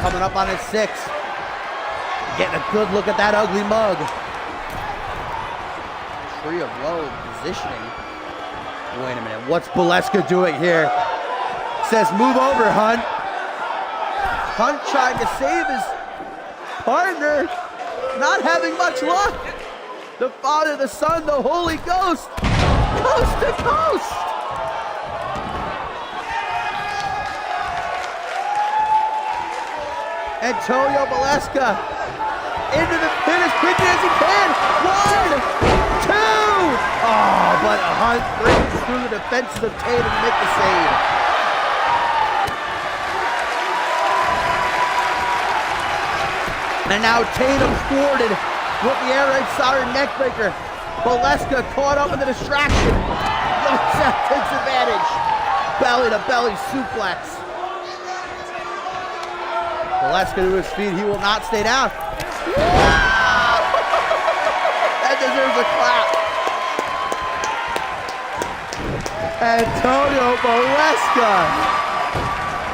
Coming up on his 6. Getting a good look at that ugly mug. Tree of low positioning. Wait a minute, what's Valeska doing here? Says move over, Hunt. Hunt trying to save his partner. Not having much luck. The Father, the Son, the Holy Ghost. Coast to coast. Antonio Valeska into the pin as quickly as he can. 1, 2. Oh, but Hunt breaks through the defenses of Tatum to make the save. And now Tatum thwarted with the air raid siren neckbreaker. Valeska caught up in the distraction. Joseph takes advantage. Belly to belly suplex. Valeska to his feet. He will not stay down. That deserves a clap. Antonio Valeska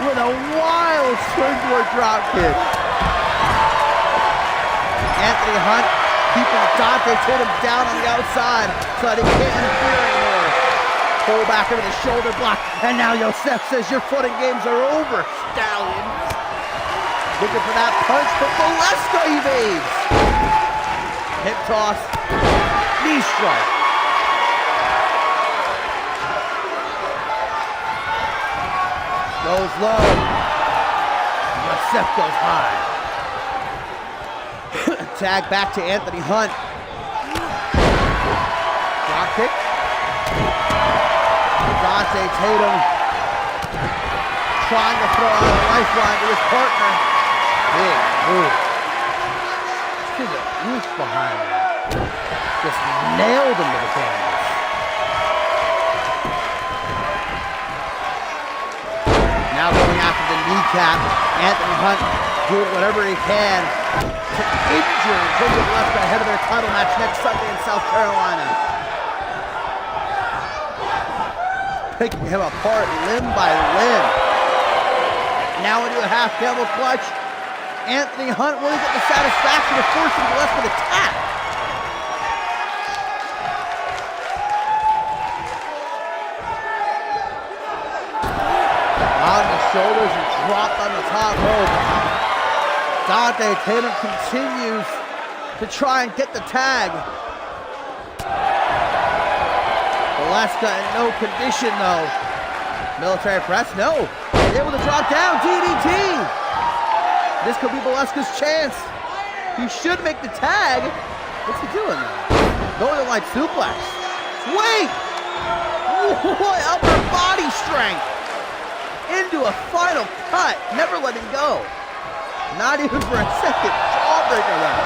with a wild springboard drop kick. Anthony Hunt keeping Dante Tatum down on the outside so that he can't interfere anymore. Pull back into the shoulder block, and now Yosef says your footing games are over, Stallion. Looking for that punch, but Valeska evades. Hip toss, knee strike. Goes low. Yosef goes high. Tag back to Anthony Hunt. Drop kick. Dante Tatum trying to throw out a lifeline to his partner. Big move. To the roof behind him. Just nailed him to the canvas. Now going after the kneecap. Anthony Hunt doing whatever he can to injure Jacob Valeska ahead of their title match next Sunday in South Carolina. Picking him apart limb by limb. Now into a half devil clutch. Anthony Hunt will get the satisfaction of forcing Valeska to tap. On the shoulders and dropped on the top rope. Dante Tatum continues to try and get the tag. Valeska in no condition though. Military press, no. Able to drop down, DDT. This could be Valeska's chance. He should make the tag. What's he doing now? Northern Light suplex. Wait! What upper body strength. Into a final cut, never letting go. Not even for a second. Jawbreaker there.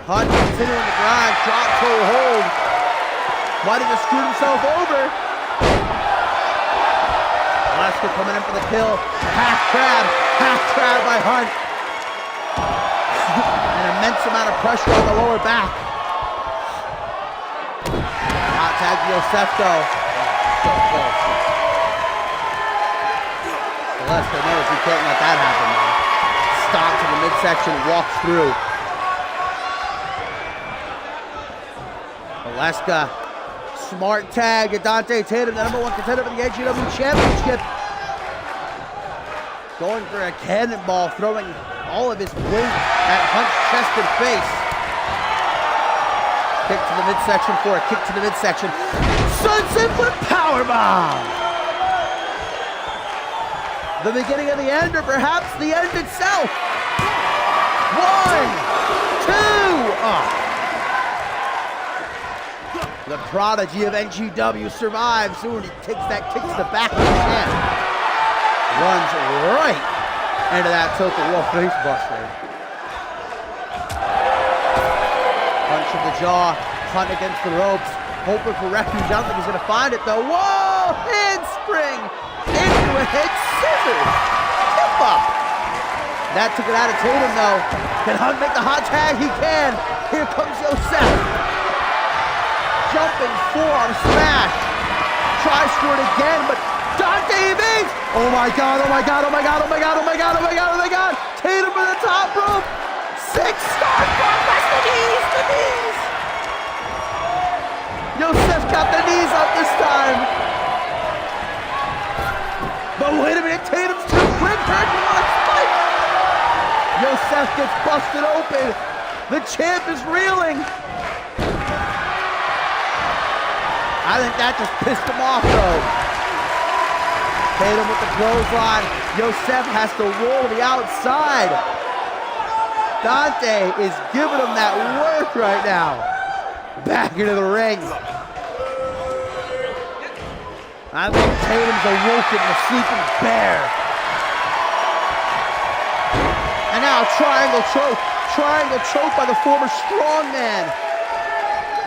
Hunt continuing to grind, drop toe hold. Might have just screwed himself over. Valeska coming in for the kill. Half crab by Hunt. An immense amount of pressure on the lower back. Hot tag to Yosef though. So close. Valeska knows he can't let that happen now. Stops in the midsection, walks through. Valeska, smart tag to Dante Tatum, the #1 contender for the NGW Championship. Going for a cannonball, throwing all of his weight at Hunt's chest and face. Kick to the midsection for a kick to the midsection. Sunset flip powerbomb. The beginning of the end, or perhaps the end itself. 1, 2, up. The prodigy of NGW survives soon. He takes that kick to the back of the champ. Runs right into that tilt-a wall face buster. Punch to the jaw, Hunt against the ropes, hoping for refuge. I don't think he's gonna find it though. Whoa! Handspring into a head scissors. Tip up. That took it out of Tatum though. Can Hunt make the hot tag? He can. Here comes Yosef. Jumping forearm smash. Tries for it again, but Dante evades. Oh my god, oh my god, oh my god, oh my god, oh my god, oh my god, oh my god. Tatum for the top rope. 6-star front press, the knees. Yosef got the knees up this time. But wait a minute, Tatum's too quick for everyone to fight. Yosef gets busted open. The champ is reeling. I think that just pissed him off though. Tatum with the clothesline. Yosef has to roll to the outside. Dante is giving him that work right now. Back into the ring. I think Tatum's awoken the sleeping bear. And now triangle choke. Triangle choke by the former strongman.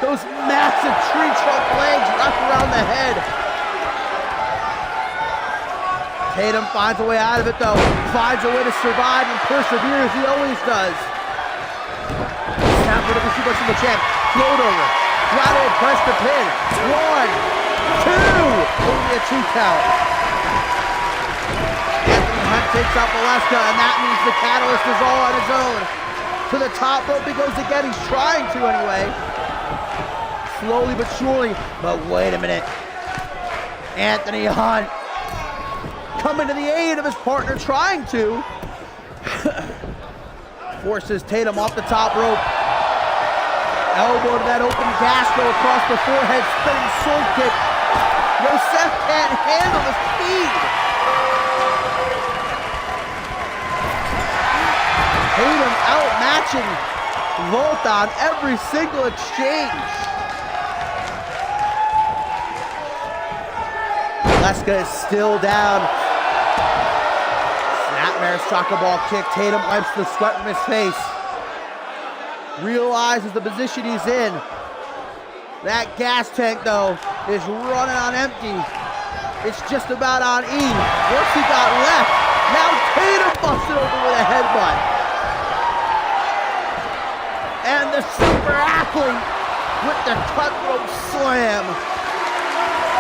Those massive tree trunk legs wrapped around the head. Tatum finds a way out of it though. Finds a way to survive and persevere as he always does. Snap for the suplex from the champ. Float over. Rattle press the pin. 1, 2. Only a 2 count. Anthony Hunt takes out Valeska, and that means the Catalyst is all on his own. To the top rope he goes again. He's trying to anyway. Slowly but surely. But wait a minute. Anthony Hunt coming to the aid of his partner, trying to. Forces Tatum off the top rope. Elbow to that open Castro across the forehead, spinning sword kick. Yosef can't handle the speed. Tatum outmatching Volta on every single exchange. Leska is still down. Snapmare soccer ball kick. Tatum wipes the sweat from his face. Realizes the position he's in. That gas tank, though, is running on empty. It's just about on E. What's he got left? Now Tatum busted open with a headbutt. And the super athlete with the cutthroat slam.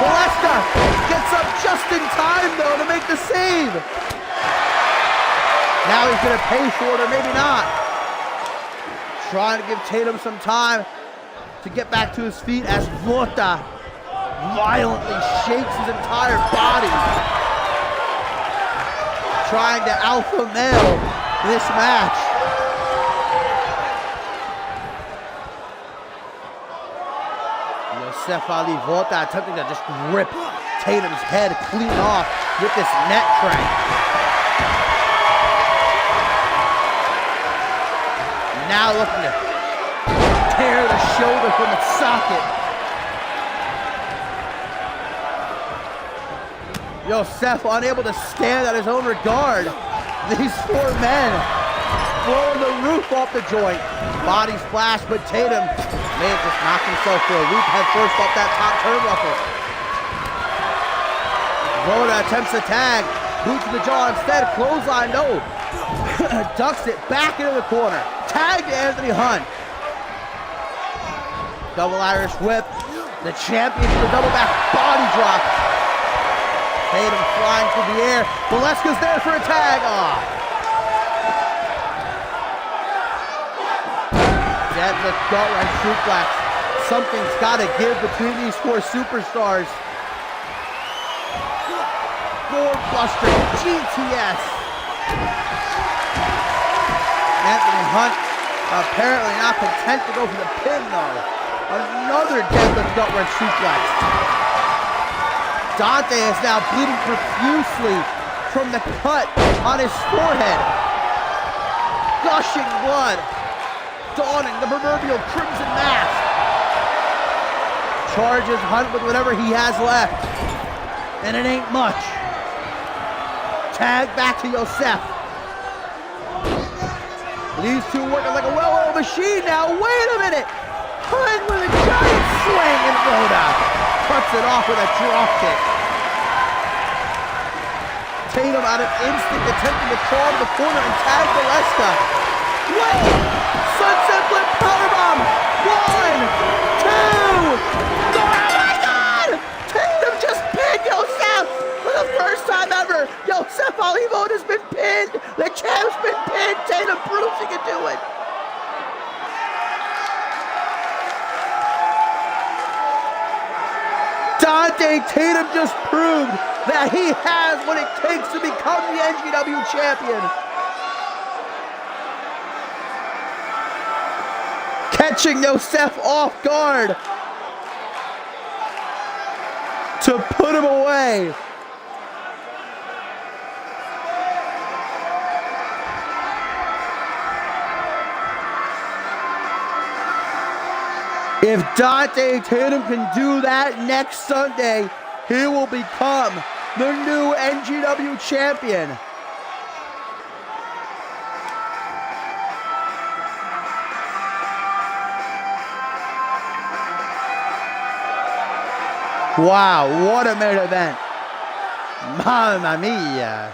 Valeska gets up just in time, though, to make the save. Now he's going to pay for it, or maybe not. Trying to give Tatum some time to get back to his feet as Volta violently shakes his entire body. Trying to alpha male this match. Yosef Ali Volta attempting to just rip Tatum's head clean off with this net crank. Now looking to tear the shoulder from its socket. Yosef unable to stand at his own regard. These 4 men blowing the roof off the joint. Body splash, but Tatum may have just knocked himself for a loop head first off that top turnbuckle. Voda attempts to tag. Boot to the jaw instead. Clothesline, no. Ducks it back into the corner. Tag to Anthony Hunt. Double Irish whip. The champion to the double back body drop. Tatum flying through the air. Valeska's there for a tag. Deadlift gut right suplex. Something's got to give between these 4 superstars. Gourd Buster, GTS. Anthony Hunt apparently not content to go for the pin though. Another deadlift gut wrench suplex. Dante is now bleeding profusely from the cut on his forehead. Gushing blood. Donning the proverbial crimson mask. Charges Hunt with whatever he has left. And it ain't much. Tag back to Yosef. These 2 working like a well-oiled machine now. Wait a minute. Hunt with a giant swing and Rhoda cuts it off with a drop kick. Tatum out of instinct attempting to crawl to the corner and tag Valeska. Wait! Sunset flip powerbomb. 1, 2. Oh my God! Tatum just pinned Yosef for the first time ever. Yosef Ali Volta has been pinned. The champ's been pinned. Tatum proves he can do it. Dante Tatum just proved that he has what it takes to become the NGW champion. Catching Yosef off guard to put him away. If Dante Tatum can do that next Sunday, he will become the new NGW champion. Wow, what a main event. Mamma mia.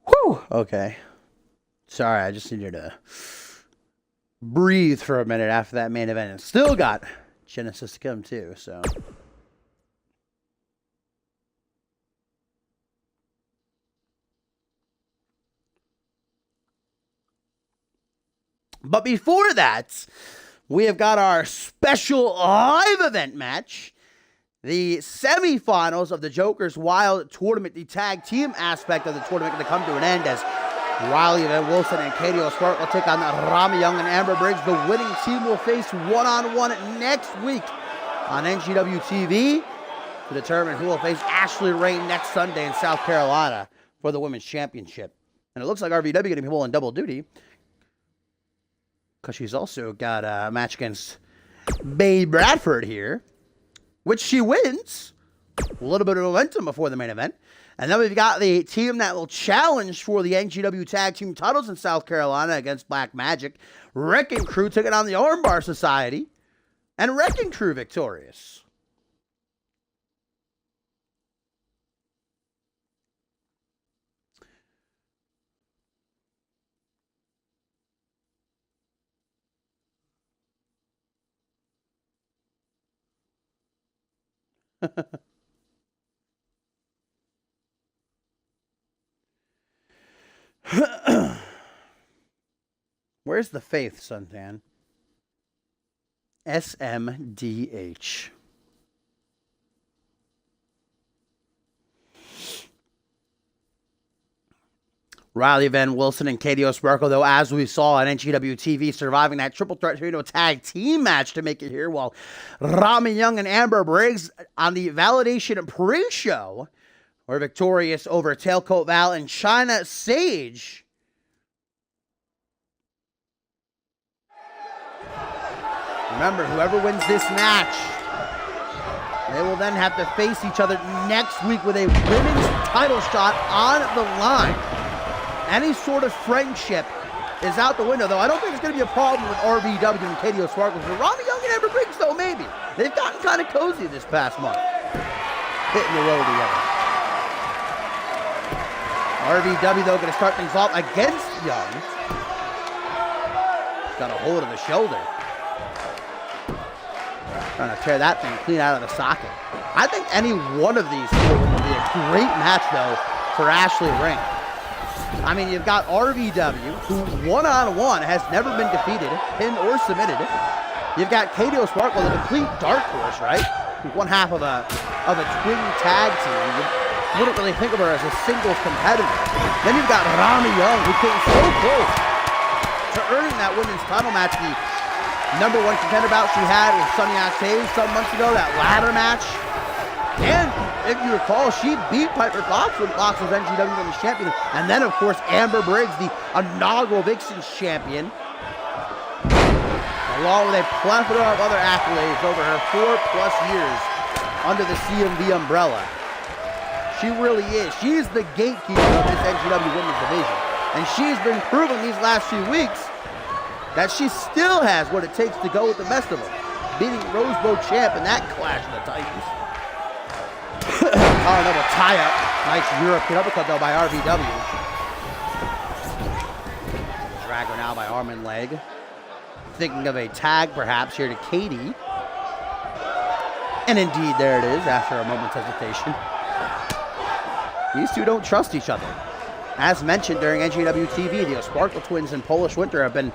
Whew. Okay. Sorry, I just needed to breathe for a minute after that main event. And still got Genesis to come too, so. But before that, we have got our special live event match. The semifinals of the Joker's Wild Tournament, the tag team aspect of the tournament, going to come to an end as Riley Van Wilson and Katie O'Spark will take on Rami Young and Amber Briggs. The winning team will face one-on-one next week on NGW TV to determine who will face Ashley Rain next Sunday in South Carolina for the Women's Championship. And it looks like RVW going to be pulling double duty because she's also got a match against Babe Bradford here, which she wins. A little bit of momentum before the main event. And then we've got the team that will challenge for the NGW Tag Team titles in South Carolina against Black Magic. Wrecking Crew taking on the Armbar Society. And Wrecking Crew victorious. Where's the faith, Suntan? SMDH. Riley Van Wilson and Katie O'Sparkle, though, as we saw on NGW TV, surviving that triple threat tag team match to make it here, while Rami Young and Amber Briggs on the Validation pre-show were victorious over Tailcoat Val and China Sage. Remember, whoever wins this match, they will then have to face each other next week with a women's title shot on the line. Any sort of friendship is out the window, though. I don't think there's going to be a problem with RBW and Katie O'Sparkle. For Rami Young and Amber Briggs, though, maybe. They've gotten kind of cozy this past month, hitting the road together. RBW, though, going to start things off against Young. Got a hold of the shoulder. Trying to tear that thing clean out of the socket. I think any one of these two would be a great match, though, for Ashley Rain. I mean, you've got RVW, who one-on-one has never been defeated, pinned, or submitted. You've got KDO Sparkle, the complete dark horse, right? One half of a twin tag team. You wouldn't really think of her as a singles competitor. Then you've got Rami Young, who came so close to earning that women's title match, the #1 contender bout she had with Sonny Octave some months ago, that ladder match. And if you recall, she beat Piper Fox when Fox was NGW Women's Champion. And then, of course, Amber Briggs, the inaugural Vixens Champion, along with a plethora of other accolades over her 4+ years under the CMV umbrella. She really is. She's the gatekeeper of this NGW Women's Division. And she's been proving these last few weeks that she still has what it takes to go with the best of them, beating Rosebud Champ in that Clash of the Titans. Oh, double tie-up. Nice European uppercut, though, by RVW. Drag her now by arm and leg. Thinking of a tag, perhaps, here to Katie. And indeed, there it is, after a moment's hesitation. These two don't trust each other. As mentioned during NGW TV, the Sparkle Twins and Polish Winter have been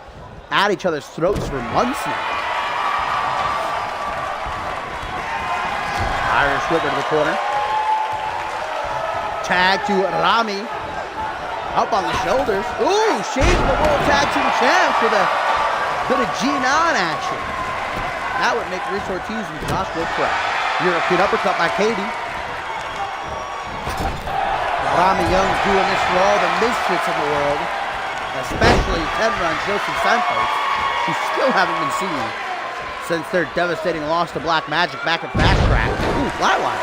at each other's throats for months now. Irish Whipper to the corner. Tag to Rami. Up on the shoulders. Ooh, shades of the World Tag Team Champs with a bit of G9 action. That would make Reese Ortiz and Josh look proud. European uppercut by Katie. Rami Young's doing this for all the misfits in the world, especially Tenra and Joseph Santos, who still haven't been seen since their devastating loss to Black Magic back at Fast Track. Ooh, flatline.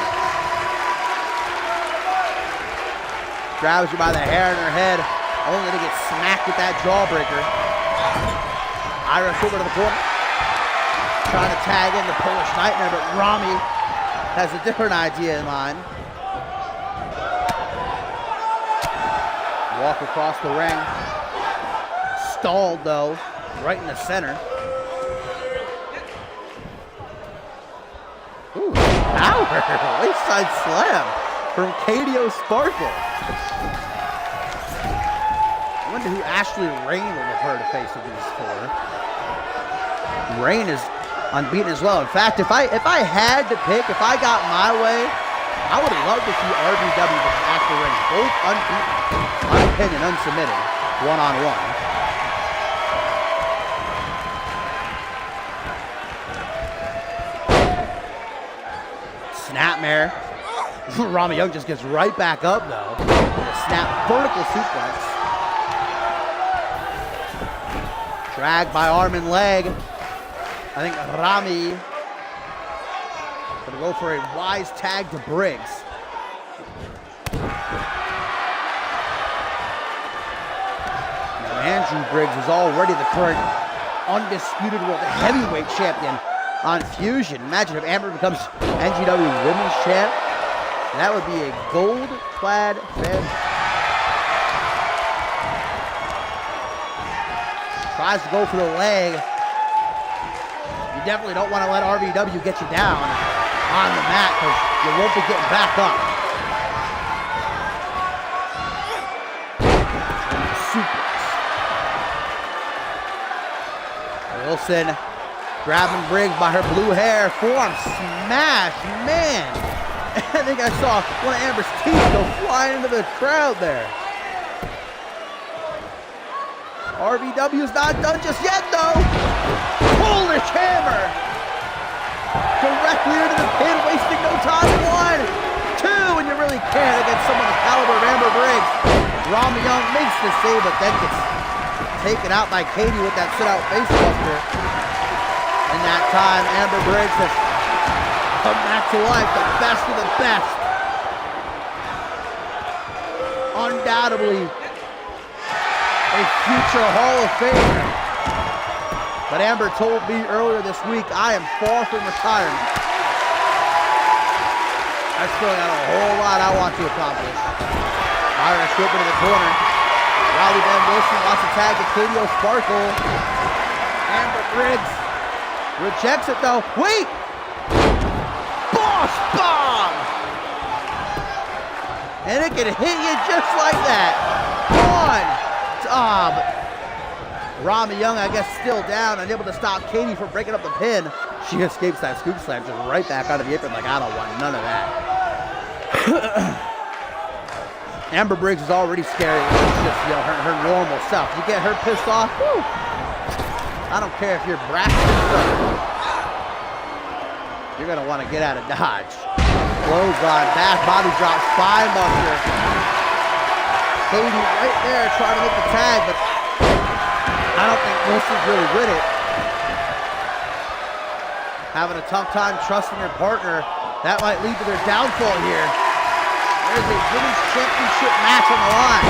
Grabs her by the hair in her head, only to get smacked with that jawbreaker. Irish over to the corner. Trying to tag in the Polish Nightmare, but Rami has a different idea in mind. Walk across the ring. Stalled, though, right in the center. Ooh, power! Wayside slam from KDO Sparkle. I wonder who Ashley Rain will refer to face against for. Rain is unbeaten as well. In fact, if I had to pick, if I got my way, I would love to see RVW versus Ashley Rain, both unbeaten, unpinned, and unsubmitted, one-on-one. Snapmare. Rami Young just gets right back up, though. Snap vertical suplex. Dragged by arm and leg. I think Rami gonna go for a wise tag to Briggs. Now Andrew Briggs is already the current undisputed world heavyweight champion on Fusion. Imagine if Amber becomes NGW Women's Champ. That would be a gold-clad fan. Tries to go for the leg. You definitely don't want to let RVW get you down on the mat because you won't be getting back up. Suplex. Wilson grabbing Briggs by her blue hair. Forearm smash. Man. I think I saw one of Amber's teeth go flying into the crowd there. RVW's not done just yet, though. Polish hammer. Directly into the pin, wasting no time. 1, 2, and you really can't against someone the caliber of Amber Briggs. Rami Young makes the save, but then gets taken out by Katie with that sit-out facebuster. In that time, Amber Briggs has come back to life, the best of the best. Undoubtedly a future Hall of Famer. But Amber told me earlier this week, I am far from retirement. I still got a whole lot I want to accomplish. Irish whip into the corner. Riley Van Wilson wants to tag to KDO Sparkle. Amber Briggs rejects it though. Wait! Boss bomb! And it can hit you just like that. One. But Rami Young, I guess, still down, unable to stop Katie from breaking up the pin. She escapes that scoop slam, just right back out of the apron like, I don't want none of that. Amber Briggs is already scary. It's just, you know, her normal self. You get her pissed off, whew. I don't care if you're Braxton. You're going to want to get out of Dodge. Clothesline, back body drop, spine buster. Katie right there trying to make the tag, but I don't think Wilson's really with it. Having a tough time trusting her partner. That might lead to their downfall here. There's a women's championship match on the line.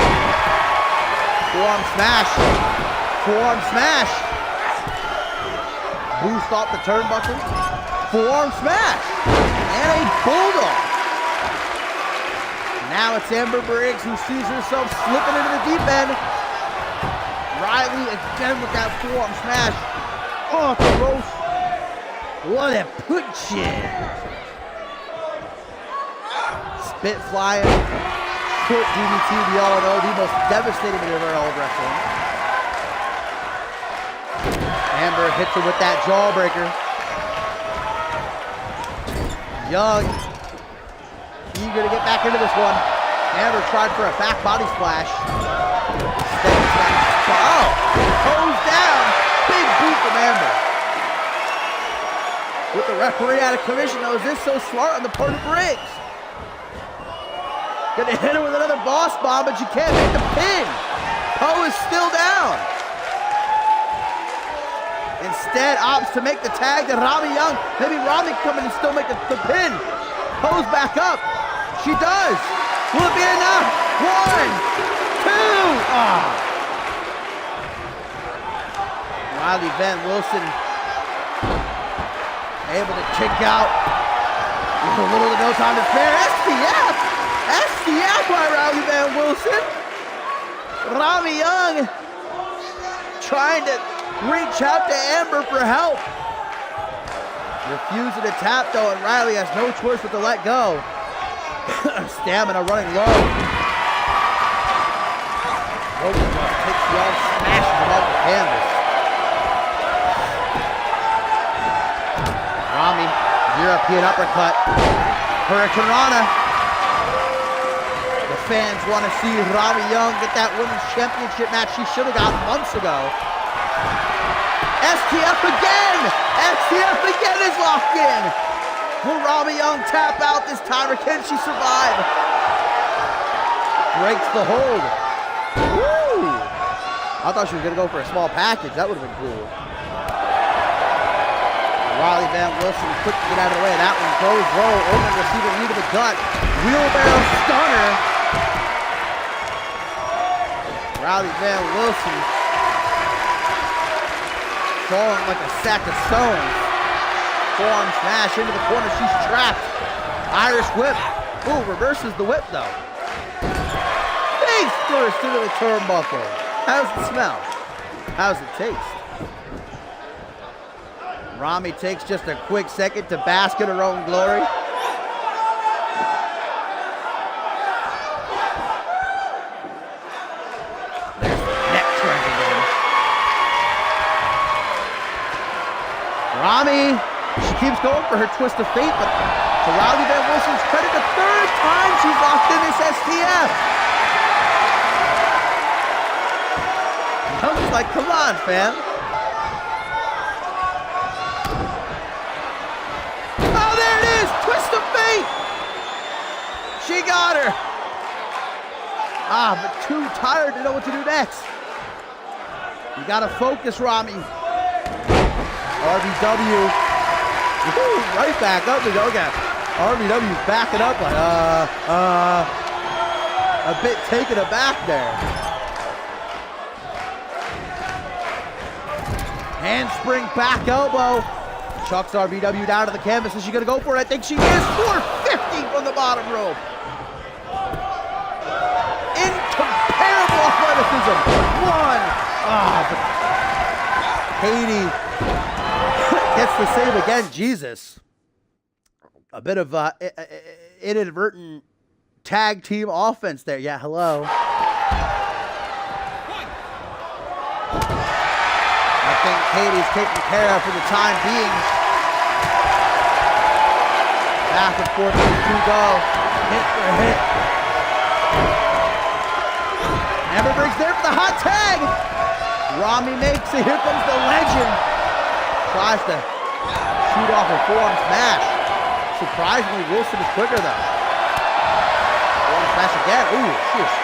Forearm smash. Forearm smash. Boost off the turnbuckle. Forearm smash. And a bulldog. Now it's Amber Briggs who sees herself slipping into the deep end. Riley again with that forearm smash. Off the ropes. What a punch in. Spit flying. Foot DDT, we all know, the most devastating maneuver in all of wrestling. Amber hits her with that jawbreaker. Young, eager to get back into this one. Amber tried for a back body splash. Oh, hose down. Big boot from Amber. With the referee out of commission, though, is this so smart on the part of Briggs? Gonna hit her with another boss bomb, but you can't make the pin. Poe is still down. Instead, opts to make the tag to Rami Young. Maybe Rami can come in and still make the pin. Poe's back up. She does. Will it be enough? 1, 2. Riley Van Wilson able to kick out with a little to no time to spare. STF by Riley Van Wilson. Rami Young trying to reach out to Amber for help. Refusing to tap though, and Riley has no choice but to let go. Stamina running low. Rosenbach takes the arm, smashes him off the canvas. Rami, European uppercut. Hurricane Rana. The fans want to see Rami Young get that women's championship match she should have gotten months ago. STF again! STF again is locked in! Will Rami Young tap out this time, or can she survive? Breaks the hold. Woo! I thought she was going to go for a small package. That would have been cool. Riley Van Wilson quick to get out of the way. That one goes low. Over to receive a knee to the gut. Wheelbarrow stunner. Riley Van Wilson falling like a sack of stones. Forearm smash into the corner. She's trapped. Irish whip. Ooh, reverses the whip though. Face first into the turnbuckle. How's it smell? How's it taste? Rami takes just a quick second to bask in her own glory. There's the neck track again. Rami, she keeps going for her twist of fate, but to Riley Van Wilson's credit, the third time she's locked in this STF. I was like, come on, fam. Twist of fate! She got her! But too tired to know what to do next. You gotta focus, Rami. RBW. Woo, right back up we go again. RBW's backing up like, a bit taken aback there. Handspring back elbow. Chucks RBW down to the canvas. Is she going to go for it? I think she is. 450 from the bottom rope. Incomparable athleticism. But Katie gets the save again. Jesus. A bit of inadvertent tag team offense there. Yeah, hello. think Katie's taken care of for the time being. Back and forth these two go. Hit for hit. Amber Briggs there for the hot tag. Rami makes it. Here comes the legend. Tries to shoot off a forearm smash. Surprisingly, Wilson is quicker though. Forearm smash again. Ooh, she just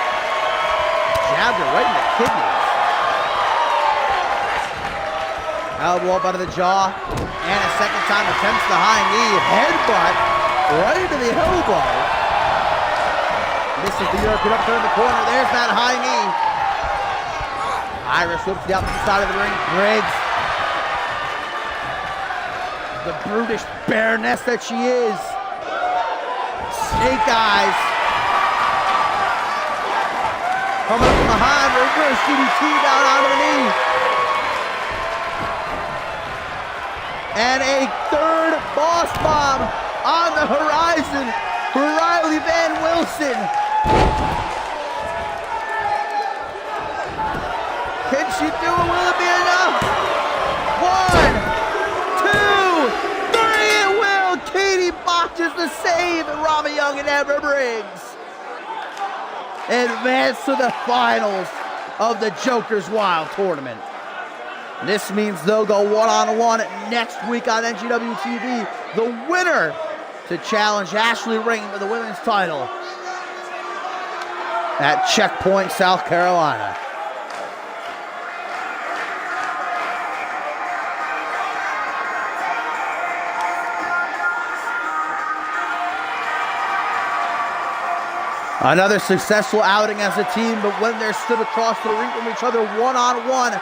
jabbed her right in the kidneys. Elbow up out of the jaw. And a second time attempts the high knee. Headbutt right into the elbow. Misses the European uppercut in the corner. There's that high knee. Iris whips the opposite side of the ring. Briggs. The brutish baroness that she is. Snake eyes. Coming up from behind. Reverse DDT down onto the knee. And a third boss bomb on the horizon for Riley Van Wilson. Can she do it? Will it be enough? 1, 2, 3, it will! Katie botches the save, and Rami Young and Amber Briggs advance to the finals of the Joker's Wild Tournament. This means they'll go one-on-one next week on NGW TV. The winner to challenge Ashley Ring for the women's title at Checkpoint, South Carolina. Another successful outing as a team, but when they're stood across the ring from each other one-on-one,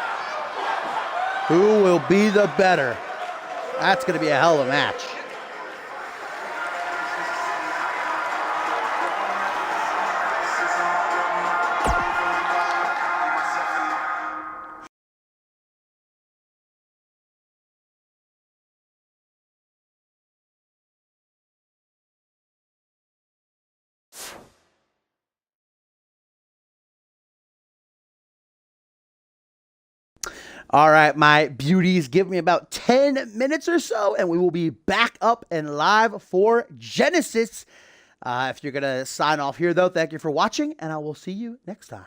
who will be the better? That's going to be a hell of a match. All right, my beauties, give me about 10 minutes or so, and we will be back up and live for Genesis. If you're going to sign off here, though, thank you for watching, and I will see you next time.